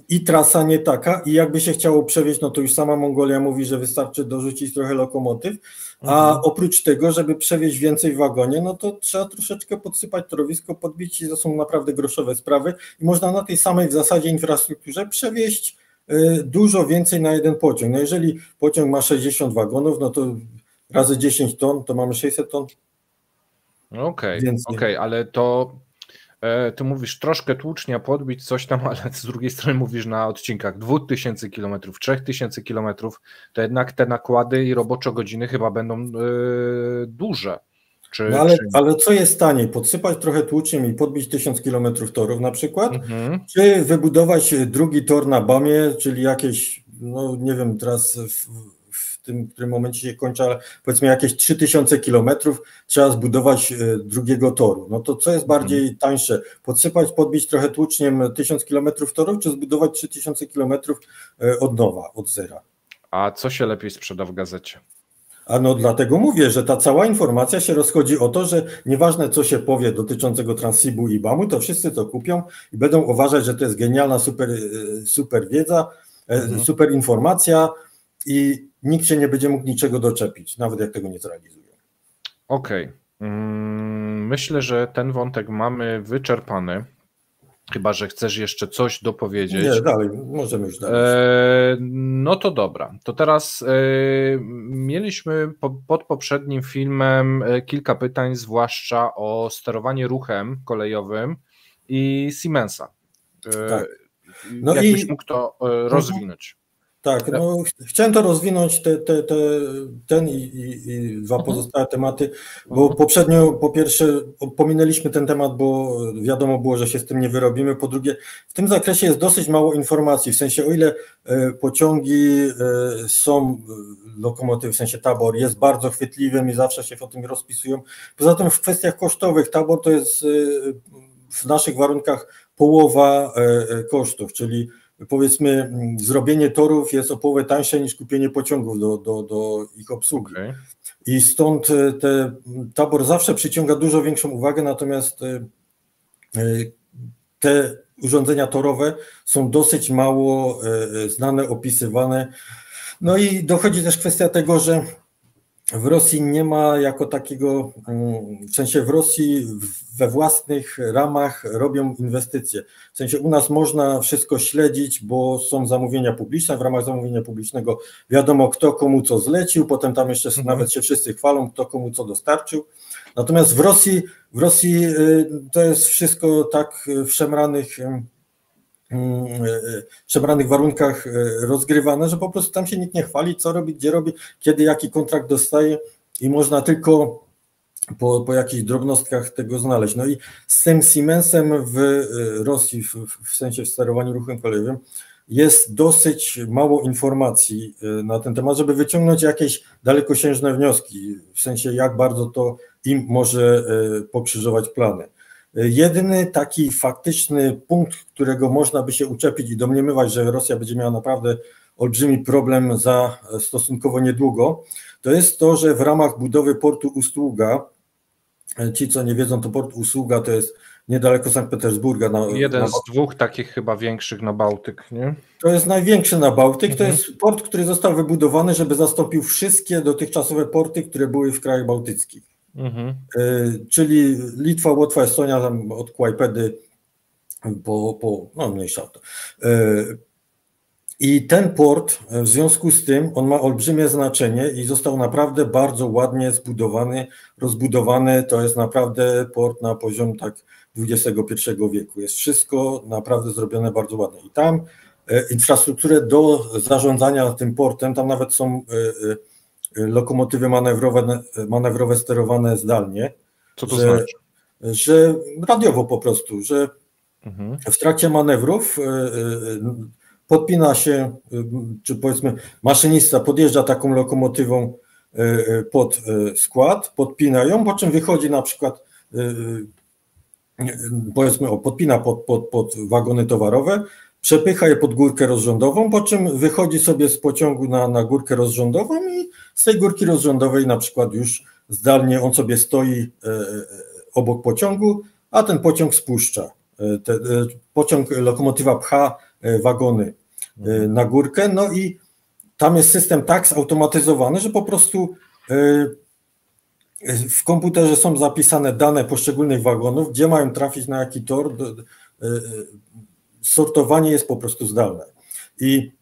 i trasa nie taka, i jakby się chciało przewieźć, no to już sama Mongolia mówi, że wystarczy dorzucić trochę lokomotyw, a oprócz tego, żeby przewieźć więcej w wagonie, no to trzeba troszeczkę podsypać torowisko, podbić, i to są naprawdę groszowe sprawy i można na tej samej w zasadzie infrastrukturze przewieźć dużo więcej na jeden pociąg. No jeżeli pociąg ma 60 wagonów, no to razy 10 ton, to mamy 600 ton. Okej, ale to ty mówisz troszkę tłucznia, podbić coś tam, ale z drugiej strony mówisz na odcinkach 2000 km, 3000 km, to jednak te nakłady i robocze godziny chyba będą duże. Ale co jest taniej? Podsypać trochę tłuczkiem i podbić 1000 km torów na przykład? Czy wybudować drugi tor na Bamie, czyli jakieś, no nie wiem, teraz w tym którym momencie się kończy, ale powiedzmy jakieś 3000 km trzeba zbudować drugiego toru. No to co jest bardziej tańsze? Podbić trochę tłuczniem 1000 km torów, czy zbudować 3000 km od nowa, od zera? A co się lepiej sprzeda w gazecie? A no dlatego mówię, że ta cała informacja się rozchodzi o to, że nieważne co się powie dotyczącego Transsibu i BAM-u, to wszyscy to kupią i będą uważać, że to jest genialna, super wiedza, super informacja i nikt się nie będzie mógł niczego doczepić, nawet jak tego nie zrealizują. Okej. Myślę, że ten wątek mamy wyczerpany. Chyba że chcesz jeszcze coś dopowiedzieć. Nie, dalej, możemy już dalej. No to dobra. To teraz mieliśmy pod poprzednim filmem kilka pytań, zwłaszcza o sterowanie ruchem kolejowym i Siemensa. Tak. No jakbyś mógł to rozwinąć? Tak, no chciałem to rozwinąć, ten i dwa pozostałe tematy, bo poprzednio, po pierwsze, pominęliśmy ten temat, bo wiadomo było, że się z tym nie wyrobimy. Po drugie, w tym zakresie jest dosyć mało informacji, w sensie o ile pociągi są, lokomotywy, w sensie tabor jest bardzo chwytliwym i zawsze się o tym rozpisują. Poza tym w kwestiach kosztowych tabor to jest w naszych warunkach połowa kosztów, czyli powiedzmy zrobienie torów jest o połowę tańsze niż kupienie pociągów do ich obsługi. I stąd tabor zawsze przyciąga dużo większą uwagę, natomiast te urządzenia torowe są dosyć mało znane, opisywane. No i dochodzi też kwestia tego, że w Rosji nie ma jako takiego, w sensie w Rosji we własnych ramach robią inwestycje. W sensie u nas można wszystko śledzić, bo są zamówienia publiczne, w ramach zamówienia publicznego wiadomo kto komu co zlecił, potem tam jeszcze nawet się wszyscy chwalą, kto komu co dostarczył. Natomiast w Rosji to jest wszystko tak w szemranych warunkach rozgrywane, że po prostu tam się nikt nie chwali, co robi, gdzie robi, kiedy jaki kontrakt dostaje i można tylko po jakichś drobnostkach tego znaleźć. No i z tym Siemensem w Rosji, w sensie w sterowaniu ruchem kolejowym, jest dosyć mało informacji na ten temat, żeby wyciągnąć jakieś dalekosiężne wnioski, w sensie jak bardzo to im może pokrzyżować plany. Jedyny taki faktyczny punkt, którego można by się uczepić i domniemywać, że Rosja będzie miała naprawdę olbrzymi problem za stosunkowo niedługo, to jest to, że w ramach budowy portu Ustługa, ci co nie wiedzą, to port Ustługa to jest niedaleko Sankt Petersburga. Jeden z dwóch takich chyba większych na Bałtyk, nie? To jest największy na Bałtyk, to jest port, który został wybudowany, żeby zastąpił wszystkie dotychczasowe porty, które były w krajach bałtyckich. Czyli Litwa, Łotwa, Estonia, tam od Kłajpedy no mniejsza o to. I ten port w związku z tym, on ma olbrzymie znaczenie i został naprawdę bardzo ładnie zbudowany, rozbudowany, to jest naprawdę port na poziom tak XXI wieku. Jest wszystko naprawdę zrobione bardzo ładnie. I tam infrastrukturę do zarządzania tym portem, tam nawet są lokomotywy manewrowe sterowane zdalnie. Co to znaczy? Że radiowo po prostu, że w trakcie manewrów podpina się, czy powiedzmy maszynista podjeżdża taką lokomotywą pod skład, podpina ją, po czym wychodzi na przykład, powiedzmy, podpina pod wagony towarowe, przepycha je pod górkę rozrządową, po czym wychodzi sobie z pociągu na górkę rozrządową i z tej górki rozrządowej na przykład już zdalnie on sobie stoi obok pociągu, a ten pociąg spuszcza. Pociąg, lokomotywa pcha wagony na górkę, no i tam jest system tak zautomatyzowany, że po prostu w komputerze są zapisane dane poszczególnych wagonów, gdzie mają trafić, na jaki tor. Sortowanie jest po prostu zdalne. I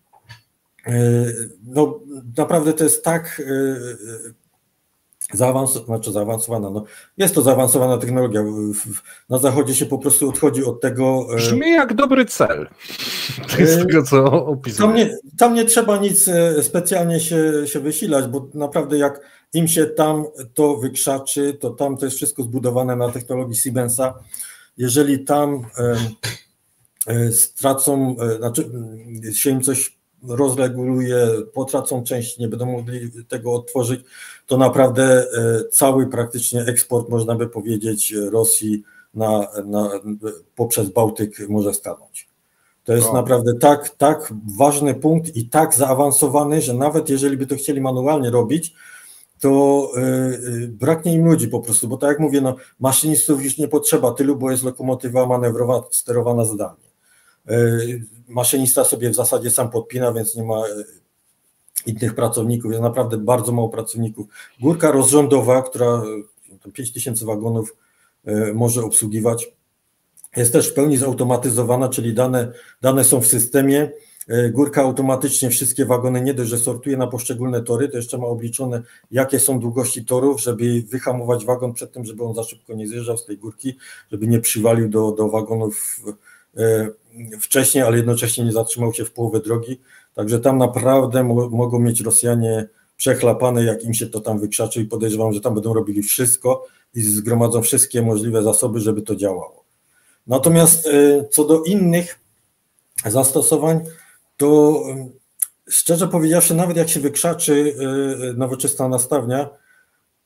no, naprawdę to jest tak zaawansowana. No, jest to zaawansowana technologia. Na zachodzie się po prostu odchodzi od tego. Brzmi jak dobry cel. Z tego, co opisujesz. Tam nie trzeba nic specjalnie się wysilać, bo naprawdę jak im się tam to wykrzaczy, to tam to jest wszystko zbudowane na technologii Siemensa. Jeżeli tam stracą, znaczy się im coś rozreguluje, potracą część, nie będą mogli tego odtworzyć, to naprawdę cały praktycznie eksport, można by powiedzieć, Rosji poprzez Bałtyk może stanąć. To jest naprawdę tak ważny punkt i tak zaawansowany, że nawet jeżeli by to chcieli manualnie robić, to braknie im ludzi po prostu, bo tak jak mówię, no, maszynistów już nie potrzeba tylu, bo jest lokomotywa manewrowa sterowana zdalnie. Maszynista sobie w zasadzie sam podpina, więc nie ma innych pracowników, jest naprawdę bardzo mało pracowników. Górka rozrządowa, która 5000 wagonów może obsługiwać, jest też w pełni zautomatyzowana, czyli dane są w systemie. Górka automatycznie wszystkie wagony nie dość, że sortuje na poszczególne tory, to jeszcze ma obliczone, jakie są długości torów, żeby wyhamować wagon przed tym, żeby on za szybko nie zjeżdżał z tej górki, żeby nie przywalił do wagonów wcześniej, ale jednocześnie nie zatrzymał się w połowie drogi. Także tam naprawdę mogą mieć Rosjanie przechlapane, jak im się to tam wykrzaczy, i podejrzewam, że tam będą robili wszystko i zgromadzą wszystkie możliwe zasoby, żeby to działało. Natomiast co do innych zastosowań, to szczerze powiedziawszy, nawet jak się wykrzaczy nowoczesna nastawnia,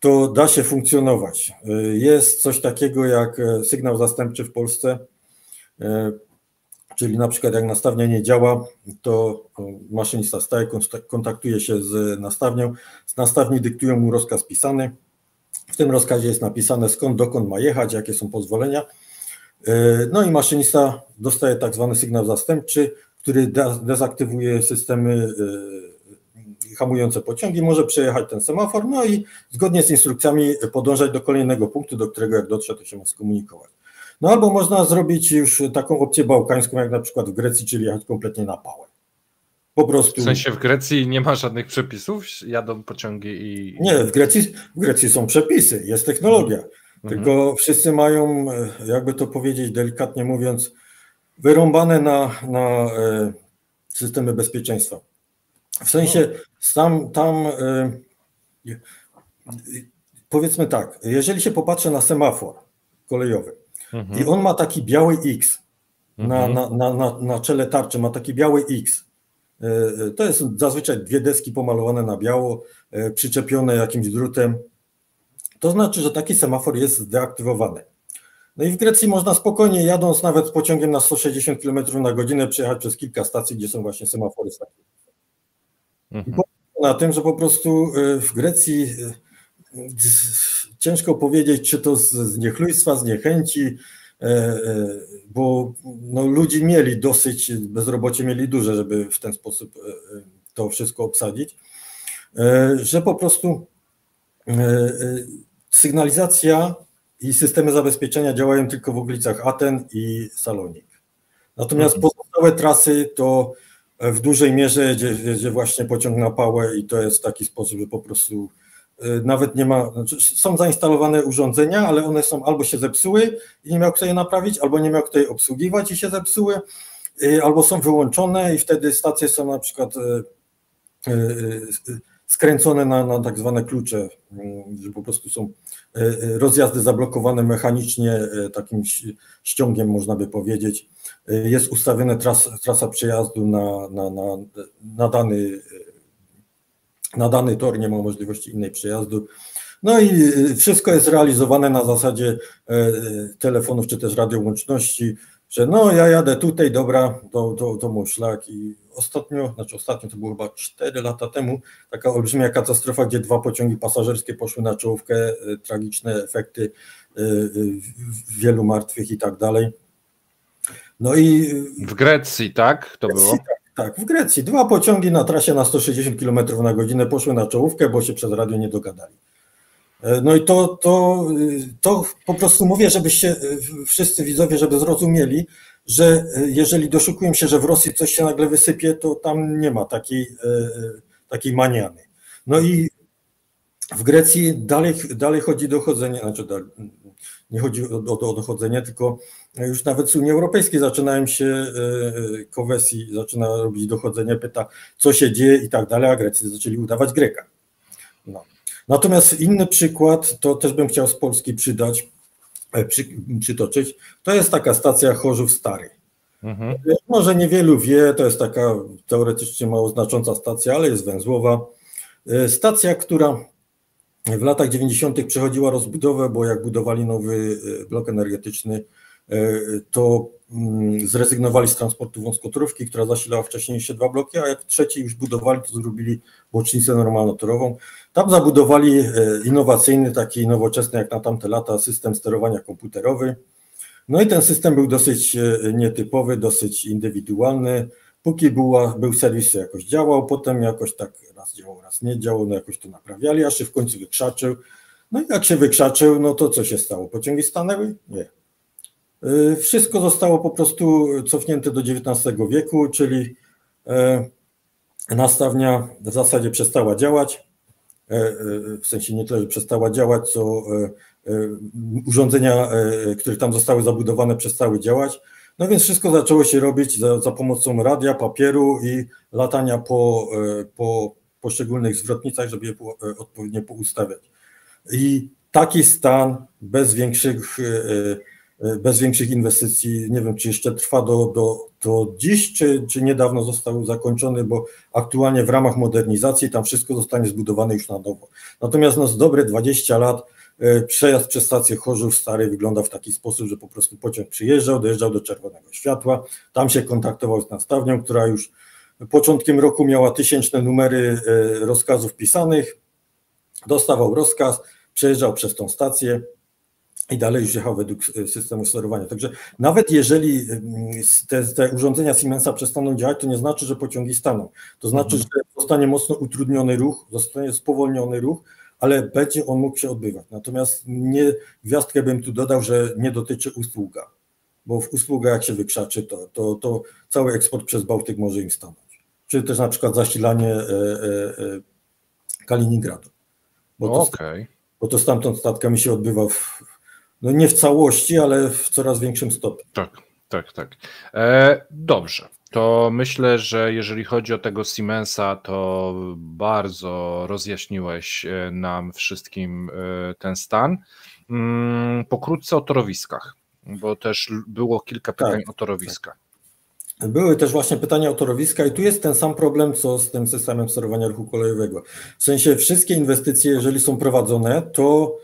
to da się funkcjonować. Jest coś takiego jak sygnał zastępczy w Polsce, czyli na przykład jak nastawnia nie działa, to maszynista staje, kontaktuje się z nastawnią, z nastawni dyktują mu rozkaz pisany. W tym rozkazie jest napisane, skąd, dokąd ma jechać, jakie są pozwolenia. No i maszynista dostaje tak zwany sygnał zastępczy, który dezaktywuje systemy hamujące pociągi, może przejechać ten semafor, no i zgodnie z instrukcjami podążać do kolejnego punktu, do którego jak dotrze, to się ma skomunikować. No albo można zrobić już taką opcję bałkańską, jak na przykład w Grecji, czyli jechać kompletnie na pałę. Po prostu. W sensie w Grecji nie ma żadnych przepisów? Jadą pociągi i... Nie, w Grecji są przepisy, jest technologia. Tylko wszyscy mają, jakby to powiedzieć delikatnie mówiąc, wyrąbane na systemy bezpieczeństwa. W sensie tam powiedzmy tak, jeżeli się popatrzy na semafor kolejowy i on ma taki biały X, na czele tarczy ma taki biały X, to jest zazwyczaj dwie deski pomalowane na biało, przyczepione jakimś drutem, to znaczy, że taki semafor jest zdeaktywowany. No i w Grecji można spokojnie, jadąc nawet pociągiem na 160 km na godzinę, przejechać przez kilka stacji, gdzie są właśnie semafory. I na tym, że po prostu w Grecji ciężko powiedzieć, czy to z niechlujstwa, z niechęci, bo no, ludzi mieli dosyć, bezrobocie mieli duże, żeby w ten sposób to wszystko obsadzić, że po prostu sygnalizacja i systemy zabezpieczenia działają tylko w okolicach Aten i Salonik. Natomiast pozostałe trasy to w dużej mierze jedzie właśnie pociąg na pałę i to jest w taki sposób, że po prostu nawet nie ma, znaczy są zainstalowane urządzenia, ale one są albo się zepsuły i nie miał kto je naprawić, albo nie miał kto je obsługiwać i się zepsuły, albo są wyłączone i wtedy stacje są na przykład skręcone na tak zwane klucze, że po prostu są rozjazdy zablokowane mechanicznie takim ściągiem, można by powiedzieć. Jest ustawiona trasa przejazdu na dany na dany tor nie ma możliwości innej przejazdu. No i wszystko jest realizowane na zasadzie telefonów czy też radiołączności, że no ja jadę tutaj, dobra, to mój szlak. I ostatnio to było chyba 4 lata temu, taka olbrzymia katastrofa, gdzie 2 pociągi pasażerskie poszły na czołówkę, tragiczne efekty, wielu martwych i tak dalej. No i w Grecji, tak? To było? Tak, w Grecji. 2 pociągi na trasie na 160 km na godzinę poszły na czołówkę, bo się przez radio nie dogadali. No i to po prostu mówię, żebyście wszyscy widzowie, żeby zrozumieli, że jeżeli doszukują się, że w Rosji coś się nagle wysypie, to tam nie ma takiej maniany. No i w Grecji dalej chodzi dochodzenie, nie chodzi o dochodzenie, tylko już nawet z Unii Europejskiej zaczynają się, Kowesi zaczyna robić dochodzenie, pyta, co się dzieje i tak dalej, a Grecy zaczęli udawać Greka. No. Natomiast inny przykład, to też bym chciał z Polski przytoczyć, to jest taka stacja Chorzów Stary. Może niewielu wie, to jest taka teoretycznie mało znacząca stacja, ale jest węzłowa. Stacja, która w latach 90. przechodziła rozbudowę, bo jak budowali nowy blok energetyczny, to zrezygnowali z transportu wąskotorówki, która zasilała wcześniej jeszcze 2 bloki, a jak trzeci już budowali, to zrobili bocznicę normalnotorową. Tam zabudowali innowacyjny, taki nowoczesny jak na tamte lata system sterowania komputerowy. No i ten system był dosyć nietypowy, dosyć indywidualny. Póki był serwis, to jakoś działał, potem jakoś tak raz działał, raz nie działał, no jakoś to naprawiali, aż się w końcu wykrzaczył. No i jak się wykrzaczył, no to co się stało? Pociągi stanęły? Nie. Wszystko zostało po prostu cofnięte do XIX wieku, czyli nastawnia w zasadzie przestała działać, w sensie nie tyle, że przestała działać, co urządzenia, które tam zostały zabudowane, przestały działać. No więc wszystko zaczęło się robić za pomocą radia, papieru i latania po poszczególnych zwrotnicach, żeby je odpowiednio poustawiać. I taki stan bez większych inwestycji, nie wiem, czy jeszcze trwa do dziś, czy niedawno został zakończony, bo aktualnie w ramach modernizacji tam wszystko zostanie zbudowane już na nowo. Natomiast z dobre 20 lat przejazd przez stację Chorzów Stary wygląda w taki sposób, że po prostu pociąg przyjeżdżał, dojeżdżał do czerwonego światła, tam się kontaktował z nastawnią, która już początkiem roku miała 1000 numery rozkazów pisanych, dostawał rozkaz, przejeżdżał przez tą stację i dalej już jechał według systemu sterowania. Także nawet jeżeli te urządzenia Siemensa przestaną działać, to nie znaczy, że pociągi staną. To znaczy, że zostanie mocno utrudniony ruch, zostanie spowolniony ruch, ale będzie on mógł się odbywać. Natomiast gwiazdkę bym tu dodał, że nie dotyczy usługa, bo w usługa jak się wykrzaczy, to cały eksport przez Bałtyk może im stanąć. Czy też na przykład zasilanie Kaliningradu. Bo to stamtąd statkami się odbywa nie w całości, ale w coraz większym stopniu. Tak. Dobrze. To myślę, że jeżeli chodzi o tego Siemensa, to bardzo rozjaśniłeś nam wszystkim ten stan. Pokrótce o torowiskach, bo też było kilka pytań o torowiska. Były też właśnie pytania o torowiska i tu jest ten sam problem, co z tym systemem sterowania ruchu kolejowego. W sensie wszystkie inwestycje, jeżeli są prowadzone, to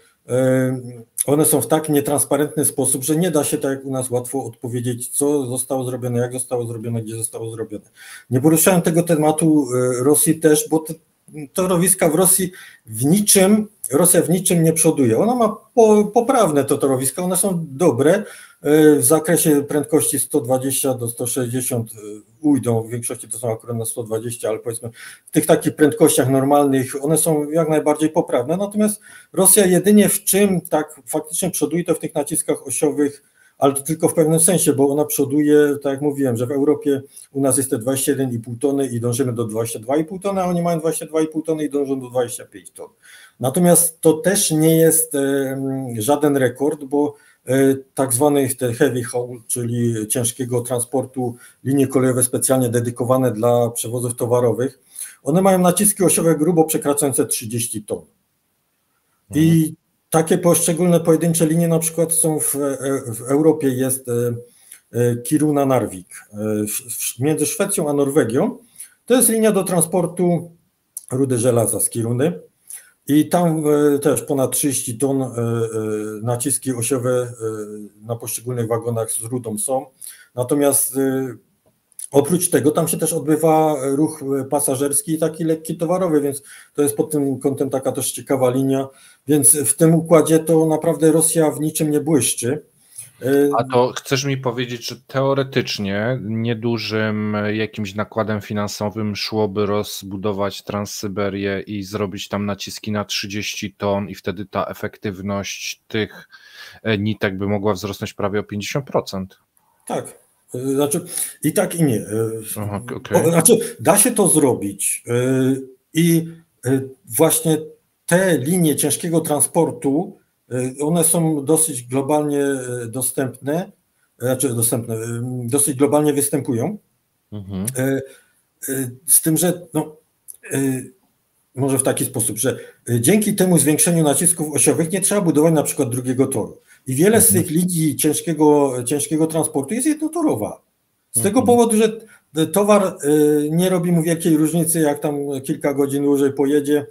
one są w tak nietransparentny sposób, że nie da się tak jak u nas łatwo odpowiedzieć, co zostało zrobione, jak zostało zrobione, gdzie zostało zrobione. Nie poruszałem tego tematu Rosji też, bo torowiska w Rosji Rosja w niczym nie przoduje. Ona ma poprawne torowiska, one są dobre. W zakresie prędkości 120 do 160 ujdą, w większości to są akurat na 120, ale powiedzmy w tych takich prędkościach normalnych one są jak najbardziej poprawne, natomiast Rosja jedynie w czym tak faktycznie przoduje, to w tych naciskach osiowych, ale to tylko w pewnym sensie, bo ona przoduje, tak jak mówiłem, że w Europie u nas jest te 21,5 tony i dążymy do 22,5 tony, a oni mają 22,5 tony i dążą do 25 ton. Natomiast to też nie jest żaden rekord, bo tak zwanych heavy haul, czyli ciężkiego transportu, linie kolejowe specjalnie dedykowane dla przewozów towarowych, one mają naciski osiowe grubo przekraczające 30 ton. I takie poszczególne pojedyncze linie na przykład są w Europie, jest Kiruna-Narvik. Między Szwecją a Norwegią to jest linia do transportu rudy żelaza z Kiruny. I tam też ponad 30 ton naciski osiowe na poszczególnych wagonach z rudą są. Natomiast oprócz tego tam się też odbywa ruch pasażerski i taki lekki towarowy, więc to jest pod tym kątem taka też ciekawa linia. Więc w tym układzie to naprawdę Rosja w niczym nie błyszczy. A to chcesz mi powiedzieć, że teoretycznie niedużym jakimś nakładem finansowym szłoby rozbudować Transsyberię i zrobić tam naciski na 30 ton i wtedy ta efektywność tych nitek by mogła wzrosnąć prawie o 50%? Tak, znaczy i tak i nie. Aha, okay. Znaczy da się to zrobić i właśnie te linie ciężkiego transportu, one są dosyć globalnie dostępne, dosyć globalnie występują. Mhm. Z tym, że no, może w taki sposób, że dzięki temu zwiększeniu nacisków osiowych nie trzeba budować na przykład drugiego toru. I wiele z tych linii ciężkiego transportu jest jednotorowa. Z tego powodu, że towar nie robi mu wielkiej różnicy, jak tam kilka godzin dłużej pojedzie.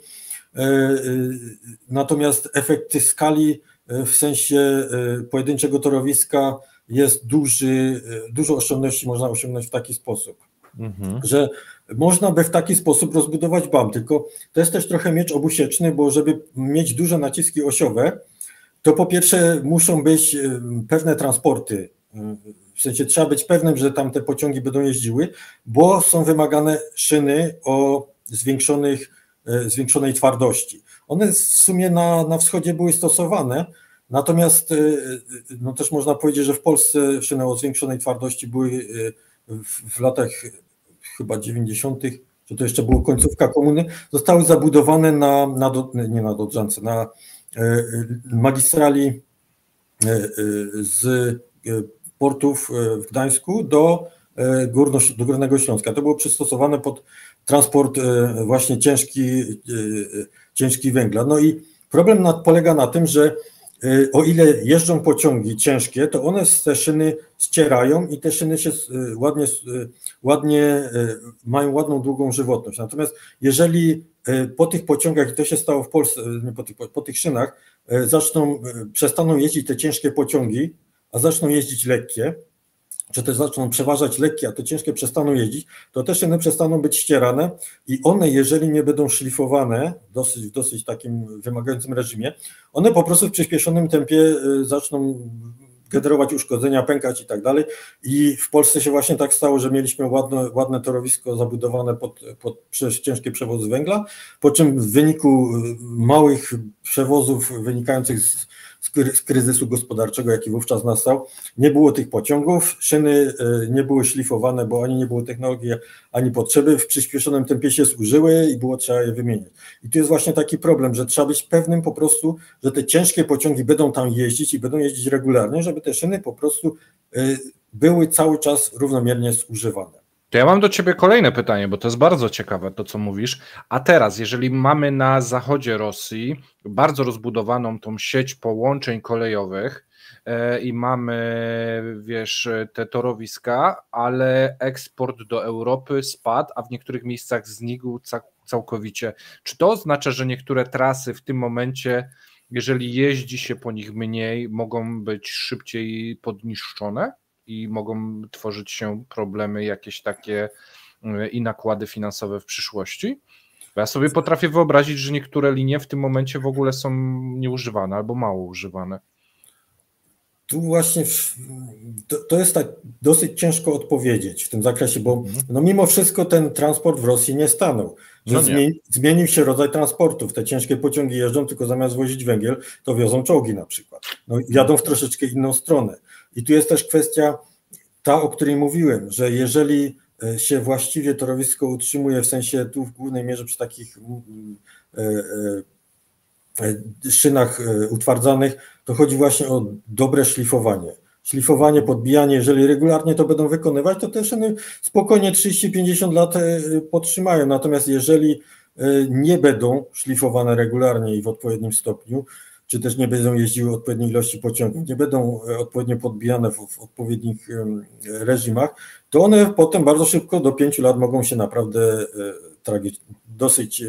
Natomiast efekt skali w sensie pojedynczego torowiska jest duży, dużo oszczędności można osiągnąć w taki sposób, że można by w taki sposób rozbudować BAM, tylko to jest też trochę miecz obusieczny, bo żeby mieć duże naciski osiowe, to po pierwsze muszą być pewne transporty, w sensie trzeba być pewnym, że tam te pociągi będą jeździły, bo są wymagane szyny o zwiększonej twardości. One w sumie na wschodzie były stosowane, natomiast no też można powiedzieć, że w Polsce szyny o zwiększonej twardości były w latach chyba 90., że to jeszcze było końcówka komuny, zostały zabudowane nie na Dodżance, na magistrali z portów w Gdańsku do Górnego Śląska. To było przystosowane pod transport właśnie ciężki węgla. No i problem polega na tym, że o ile jeżdżą pociągi ciężkie, to one te szyny ścierają i te szyny się ładnie mają ładną, długą żywotność. Natomiast jeżeli po tych pociągach, i to się stało w Polsce, po tych szynach, przestaną jeździć te ciężkie pociągi, a zaczną jeździć lekkie, czy też zaczną przeważać lekkie, a te ciężkie przestaną jeździć, to te szyny przestaną być ścierane i one, jeżeli nie będą szlifowane w dosyć takim wymagającym reżimie, one po prostu w przyspieszonym tempie zaczną generować uszkodzenia, pękać i tak dalej. I w Polsce się właśnie tak stało, że mieliśmy ładne torowisko zabudowane przez ciężkie przewozy węgla, po czym w wyniku małych przewozów wynikających z kryzysu gospodarczego, jaki wówczas nastał, nie było tych pociągów, szyny nie były szlifowane, bo ani nie było technologii, ani potrzeby, w przyspieszonym tempie się zużyły i było trzeba je wymieniać. I tu jest właśnie taki problem, że trzeba być pewnym po prostu, że te ciężkie pociągi będą tam jeździć i będą jeździć regularnie, żeby te szyny po prostu były cały czas równomiernie zużywane. To ja mam do ciebie kolejne pytanie, bo to jest bardzo ciekawe to, co mówisz. A teraz, jeżeli mamy na zachodzie Rosji bardzo rozbudowaną tą sieć połączeń kolejowych i mamy, wiesz, te torowiska, ale eksport do Europy spadł, a w niektórych miejscach znikł całkowicie. Czy to oznacza, że niektóre trasy w tym momencie, jeżeli jeździ się po nich mniej, mogą być szybciej podniszczone? I mogą tworzyć się problemy jakieś takie i nakłady finansowe w przyszłości? Bo ja sobie potrafię wyobrazić, że niektóre linie w tym momencie w ogóle są nieużywane albo mało używane. Tu właśnie to jest tak dosyć ciężko odpowiedzieć w tym zakresie, bo no mimo wszystko ten transport w Rosji nie stanął. Że zmienił się rodzaj transportów. Te ciężkie pociągi jeżdżą, tylko zamiast wozić węgiel, to wiozą czołgi na przykład. No, jadą w troszeczkę inną stronę. I tu jest też kwestia ta, o której mówiłem, że jeżeli się właściwie torowisko utrzymuje, w sensie tu w głównej mierze przy takich szynach utwardzanych, to chodzi właśnie o dobre szlifowanie. Szlifowanie, podbijanie, jeżeli regularnie to będą wykonywać, to te szyny spokojnie 30-50 lat podtrzymają. Natomiast jeżeli nie będą szlifowane regularnie i w odpowiednim stopniu, czy też nie będą jeździły odpowiedniej ilości pociągów, nie będą odpowiednio podbijane w odpowiednich reżimach, to one potem bardzo szybko do 5 lat mogą się naprawdę dosyć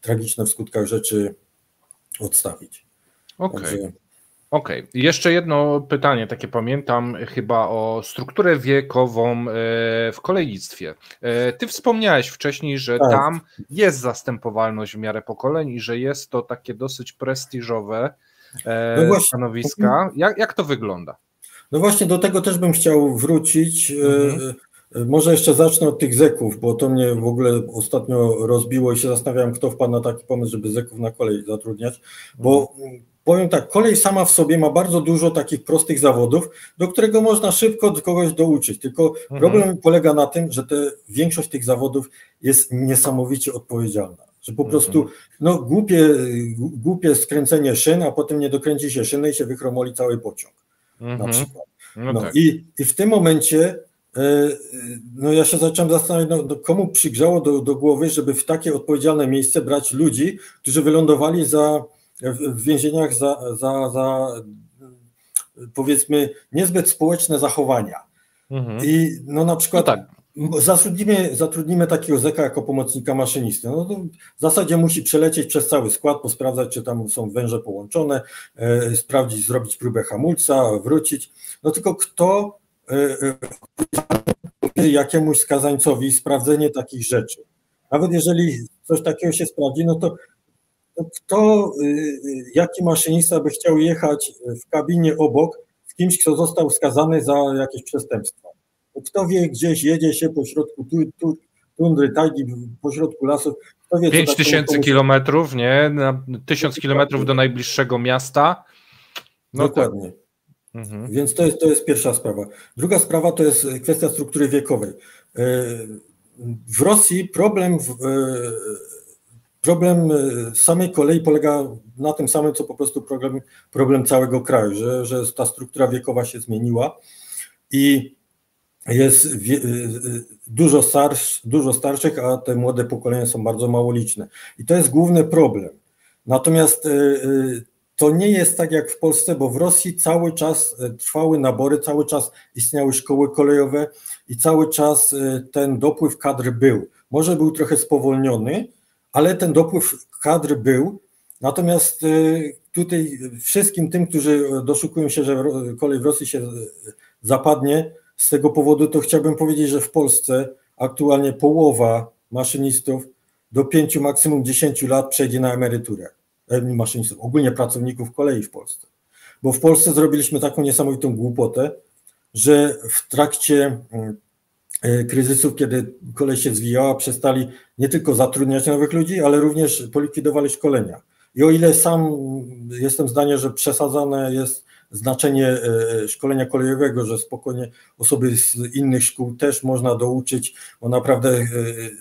tragiczne w skutkach rzeczy odstawić. Okej. Okej. Jeszcze jedno pytanie, takie pamiętam chyba o strukturę wiekową w kolejnictwie. Ty wspomniałeś wcześniej, że Tak. tam jest zastępowalność w miarę pokoleń i że jest to takie dosyć prestiżowe stanowiska. Jak to wygląda? No właśnie do tego też bym chciał wrócić. Może jeszcze zacznę od tych zeków, bo to mnie w ogóle ostatnio rozbiło i się zastanawiałem, kto wpadł na taki pomysł, żeby zeków na kolej zatrudniać, bo powiem tak, kolej sama w sobie ma bardzo dużo takich prostych zawodów, do którego można szybko kogoś douczyć, tylko problem polega na tym, że większość tych zawodów jest niesamowicie odpowiedzialna, że po prostu no, głupie skręcenie szyn, a potem nie dokręci się szyny i się wychromoli cały pociąg na przykład. No tak. I w tym momencie no ja się zacząłem zastanawiać, no, komu przygrzało do głowy, żeby w takie odpowiedzialne miejsce brać ludzi, którzy wylądowali w więzieniach za powiedzmy niezbyt społeczne zachowania. I no na przykład no tak. zatrudnimy takiego zeka jako pomocnika maszynisty. No to w zasadzie musi przelecieć przez cały skład, posprawdzać, czy tam są węże połączone, sprawdzić, zrobić próbę hamulca, wrócić. No tylko kto jakiemuś skazańcowi sprawdzenie takich rzeczy. Nawet jeżeli coś takiego się sprawdzi, no to jaki maszynista by chciał jechać w kabinie obok z kimś, kto został skazany za jakieś przestępstwa? Kto wie, gdzieś jedzie się po środku tundry, tajgi, po środku lasów. 5000 kilometrów, nie? Na 1000 kilometrów do najbliższego miasta. No dokładnie. Więc to jest pierwsza sprawa. Druga sprawa to jest kwestia struktury wiekowej. W Rosji problem samej kolei polega na tym samym, co po prostu problem całego kraju, że ta struktura wiekowa się zmieniła i jest dużo starszych, a te młode pokolenia są bardzo mało liczne. I to jest główny problem. Natomiast to nie jest tak jak w Polsce, bo w Rosji cały czas trwały nabory, cały czas istniały szkoły kolejowe i cały czas ten dopływ kadr był. Może był trochę spowolniony, ale ten dopływ kadr był. Natomiast tutaj wszystkim tym, którzy doszukują się, że kolej w Rosji się zapadnie, z tego powodu to chciałbym powiedzieć, że w Polsce aktualnie połowa maszynistów do 5, maksimum 10 lat przejdzie na emeryturę. Maszynistów, ogólnie pracowników kolei w Polsce. Bo w Polsce zrobiliśmy taką niesamowitą głupotę, że w trakcie kryzysów, kiedy kolej się zwijała, przestali nie tylko zatrudniać nowych ludzi, ale również polikwidowali szkolenia. I o ile sam jestem zdania, że przesadzane jest znaczenie szkolenia kolejowego, że spokojnie osoby z innych szkół też można douczyć, bo naprawdę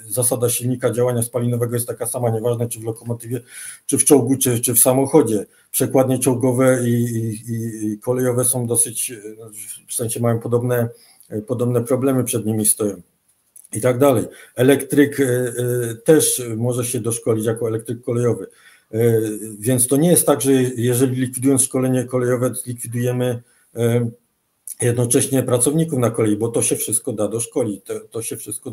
zasada silnika działania spalinowego jest taka sama, nieważne czy w lokomotywie, czy w czołgu, czy w samochodzie. Przekładnie czołgowe i kolejowe są dosyć, w sensie mają podobne problemy przed nimi stoją i tak dalej. Elektryk też może się doszkolić jako elektryk kolejowy. Więc to nie jest tak, że jeżeli likwidując szkolenie kolejowe, likwidujemy jednocześnie pracowników na kolei, bo to się wszystko da doszkolić, to się wszystko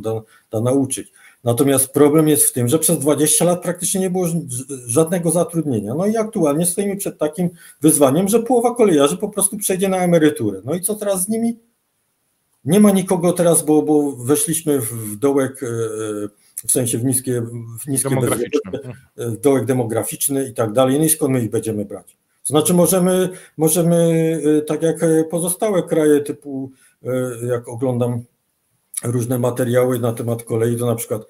da nauczyć. Natomiast problem jest w tym, że przez 20 lat praktycznie nie było żadnego zatrudnienia. No i aktualnie stoimy przed takim wyzwaniem, że połowa kolejarzy po prostu przejdzie na emeryturę. No i co teraz z nimi? Nie ma nikogo teraz, bo weszliśmy w dołek, w sensie w niskie dołek demograficzny i tak dalej. No i skąd my ich będziemy brać? To znaczy możemy tak jak pozostałe kraje typu, jak oglądam różne materiały na temat kolei, to na przykład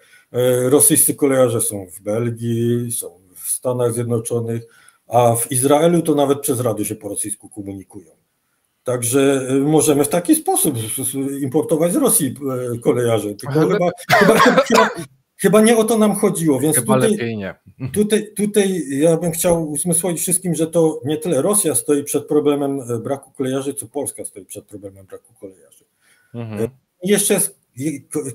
rosyjscy kolejarze są w Belgii, są w Stanach Zjednoczonych, a w Izraelu to nawet przez radio się po rosyjsku komunikują. Także możemy w taki sposób importować z Rosji kolejarze. Tylko chyba nie o to nam chodziło, więc tutaj ja bym chciał usmysłowić wszystkim, że to nie tyle Rosja stoi przed problemem braku kolejarzy, co Polska stoi przed problemem braku kolejarzy. I jeszcze jest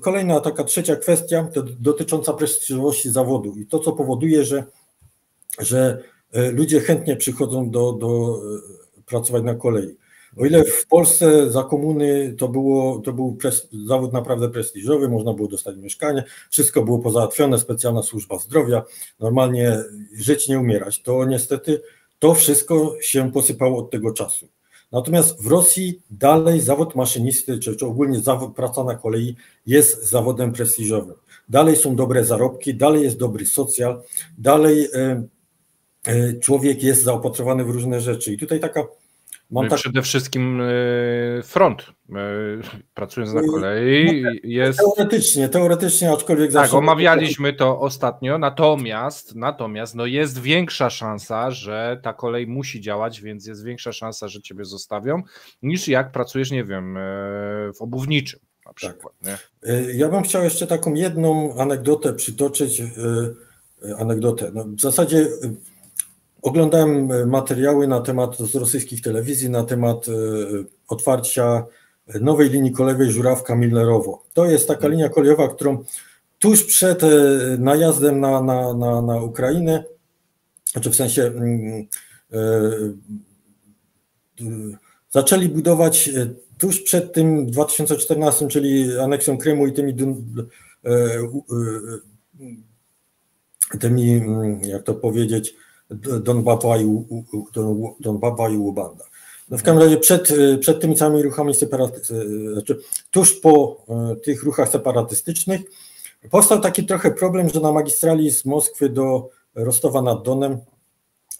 kolejna taka trzecia kwestia dotycząca prestiżowości zawodu i to, co powoduje, że ludzie chętnie przychodzą do pracować na kolei. O ile w Polsce za komuny to był zawód naprawdę prestiżowy, można było dostać mieszkanie, wszystko było pozałatwione, specjalna służba zdrowia, normalnie żyć, nie umierać, to niestety to wszystko się posypało od tego czasu. Natomiast w Rosji dalej zawód maszynisty, czy ogólnie zawód praca na kolei jest zawodem prestiżowym. Dalej są dobre zarobki, dalej jest dobry socjal, dalej człowiek jest zaopatrowany w różne rzeczy. I tutaj przede wszystkim front, pracując na kolei jest... Teoretycznie, aczkolwiek... Tak, omawialiśmy to ostatnio, natomiast no jest większa szansa, że ta kolej musi działać, więc jest większa szansa, że ciebie zostawią, niż jak pracujesz, nie wiem, w obuwniczym na przykład. Tak. Nie? Ja bym chciał jeszcze taką jedną anegdotę przytoczyć. No, w zasadzie oglądałem materiały na temat z rosyjskich telewizji, na temat otwarcia nowej linii kolejowej Żurawka-Milerowo. To jest taka linia kolejowa, którą tuż przed najazdem na Ukrainę, znaczy w sensie zaczęli budować tuż przed tym 2014, czyli aneksją Krymu i tymi jak to powiedzieć, Donbaba i Łubanda. No w każdym razie przed tymi całymi ruchami znaczy tuż po tych ruchach separatystycznych powstał taki trochę problem, że na magistrali z Moskwy do Rostowa nad Donem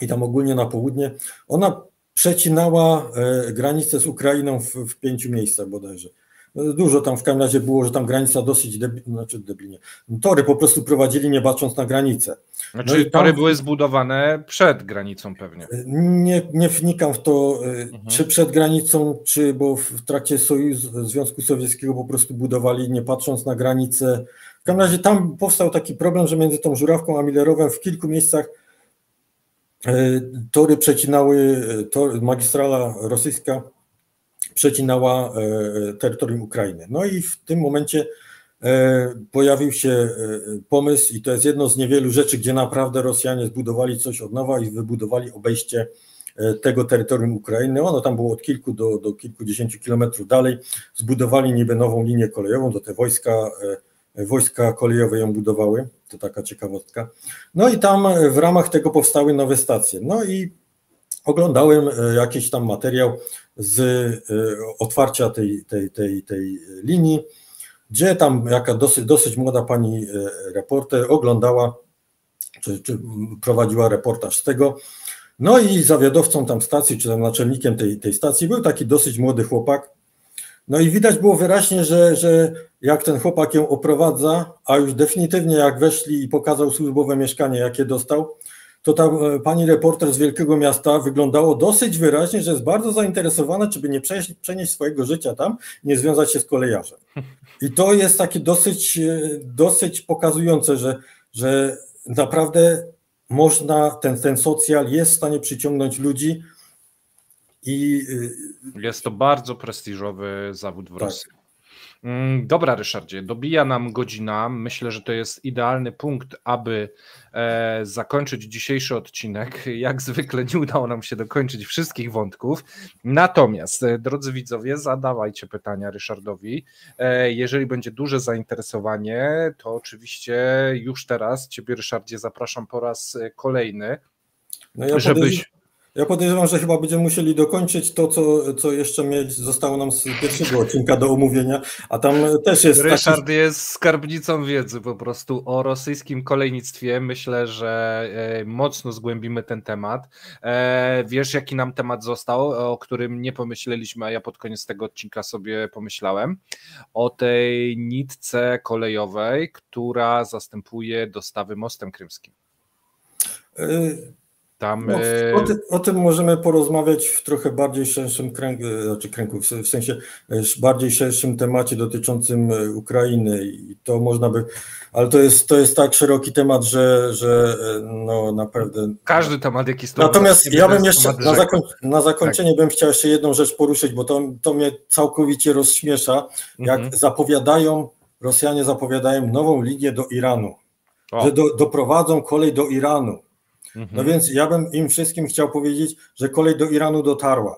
i tam ogólnie na południe, ona przecinała granicę z Ukrainą w 5 miejscach bodajże. Dużo tam w każdym razie było, że tam granica dosyć debilnie. Tory po prostu prowadzili, nie bacząc na granicę. Znaczy tory były zbudowane przed granicą pewnie. Nie wnikam w to, czy przed granicą, bo w trakcie Związku Sowieckiego po prostu budowali, nie patrząc na granicę. W każdym razie tam powstał taki problem, że między tą Żurawką a Milerowem w kilku miejscach tory przecinały, magistrala rosyjska przecinała terytorium Ukrainy. No i w tym momencie pojawił się pomysł, i to jest jedno z niewielu rzeczy, gdzie naprawdę Rosjanie zbudowali coś od nowa i wybudowali obejście tego terytorium Ukrainy. Ono tam było od kilku do kilkudziesięciu kilometrów dalej. Zbudowali niby nową linię kolejową, to te wojska kolejowe ją budowały, to taka ciekawostka. No i tam w ramach tego powstały nowe stacje. No i oglądałem jakiś tam materiał z otwarcia tej linii, gdzie tam jaka dosyć młoda pani reporter oglądała, czy prowadziła reportaż z tego. No i zawiadowcą tam stacji, czy tam naczelnikiem tej stacji był taki dosyć młody chłopak. No i widać było wyraźnie, że jak ten chłopak ją oprowadza, a już definitywnie jak weszli i pokazał służbowe mieszkanie, jakie dostał, to ta pani reporter z wielkiego miasta wyglądało dosyć wyraźnie, że jest bardzo zainteresowana, żeby nie przenieść swojego życia tam, nie związać się z kolejarzem. I to jest takie dosyć pokazujące, że naprawdę można, ten socjal jest w stanie przyciągnąć ludzi i... Jest to bardzo prestiżowy zawód w Rosji. Dobra, Ryszardzie, dobija nam godzina. Myślę, że to jest idealny punkt, aby zakończyć dzisiejszy odcinek. Jak zwykle nie udało nam się dokończyć wszystkich wątków. Natomiast, drodzy widzowie, zadawajcie pytania Ryszardowi. Jeżeli będzie duże zainteresowanie, to oczywiście już teraz Ciebie, Ryszardzie, zapraszam po raz kolejny, no żebyś... Ja podejrzewam, że chyba będziemy musieli dokończyć to, co jeszcze zostało nam z pierwszego odcinka do omówienia, a tam też jest... Ryszard jest skarbnicą wiedzy po prostu o rosyjskim kolejnictwie. Myślę, że mocno zgłębimy ten temat. Wiesz, jaki nam temat został, o którym nie pomyśleliśmy, a ja pod koniec tego odcinka sobie pomyślałem? O tej nitce kolejowej, która zastępuje dostawy mostem krymskim. No, o tym możemy porozmawiać w trochę bardziej szerszym kręgu, w sensie bardziej szerszym temacie dotyczącym Ukrainy i to można by, ale to jest tak szeroki temat, że no naprawdę... Każdy temat, jaki jest... Natomiast ja bym jeszcze na zakończenie bym chciał jeszcze jedną rzecz poruszyć, bo to mnie całkowicie rozśmiesza, jak Rosjanie zapowiadają nową linię do Iranu, że doprowadzą kolej do Iranu. No więc ja bym im wszystkim chciał powiedzieć, że kolej do Iranu dotarła.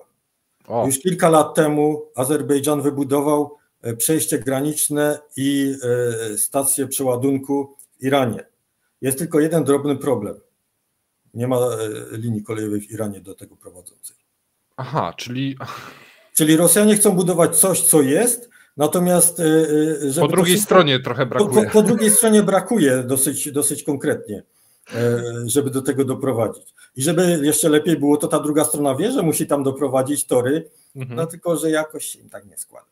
Już kilka lat temu Azerbejdżan wybudował przejście graniczne i stację przeładunku w Iranie. Jest tylko jeden drobny problem. Nie ma linii kolejowej w Iranie do tego prowadzącej. Aha, Czyli Rosjanie chcą budować coś, co jest, natomiast po drugiej stronie trochę brakuje. Po drugiej stronie brakuje dosyć konkretnie, żeby do tego doprowadzić. I żeby jeszcze lepiej było, to ta druga strona wie, że musi tam doprowadzić tory, no tylko, że jakoś im tak nie składa.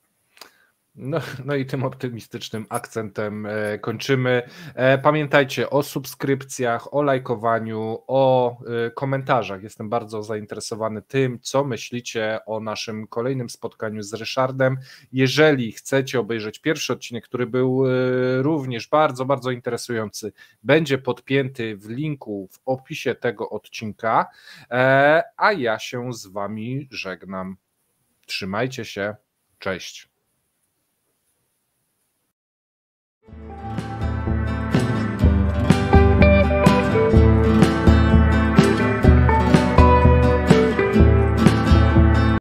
No i tym optymistycznym akcentem kończymy. Pamiętajcie o subskrypcjach, o lajkowaniu, o komentarzach. Jestem bardzo zainteresowany tym, co myślicie o naszym kolejnym spotkaniu z Ryszardem. Jeżeli chcecie obejrzeć pierwszy odcinek, który był również bardzo, bardzo interesujący, będzie podpięty w linku w opisie tego odcinka, a ja się z wami żegnam. Trzymajcie się, cześć.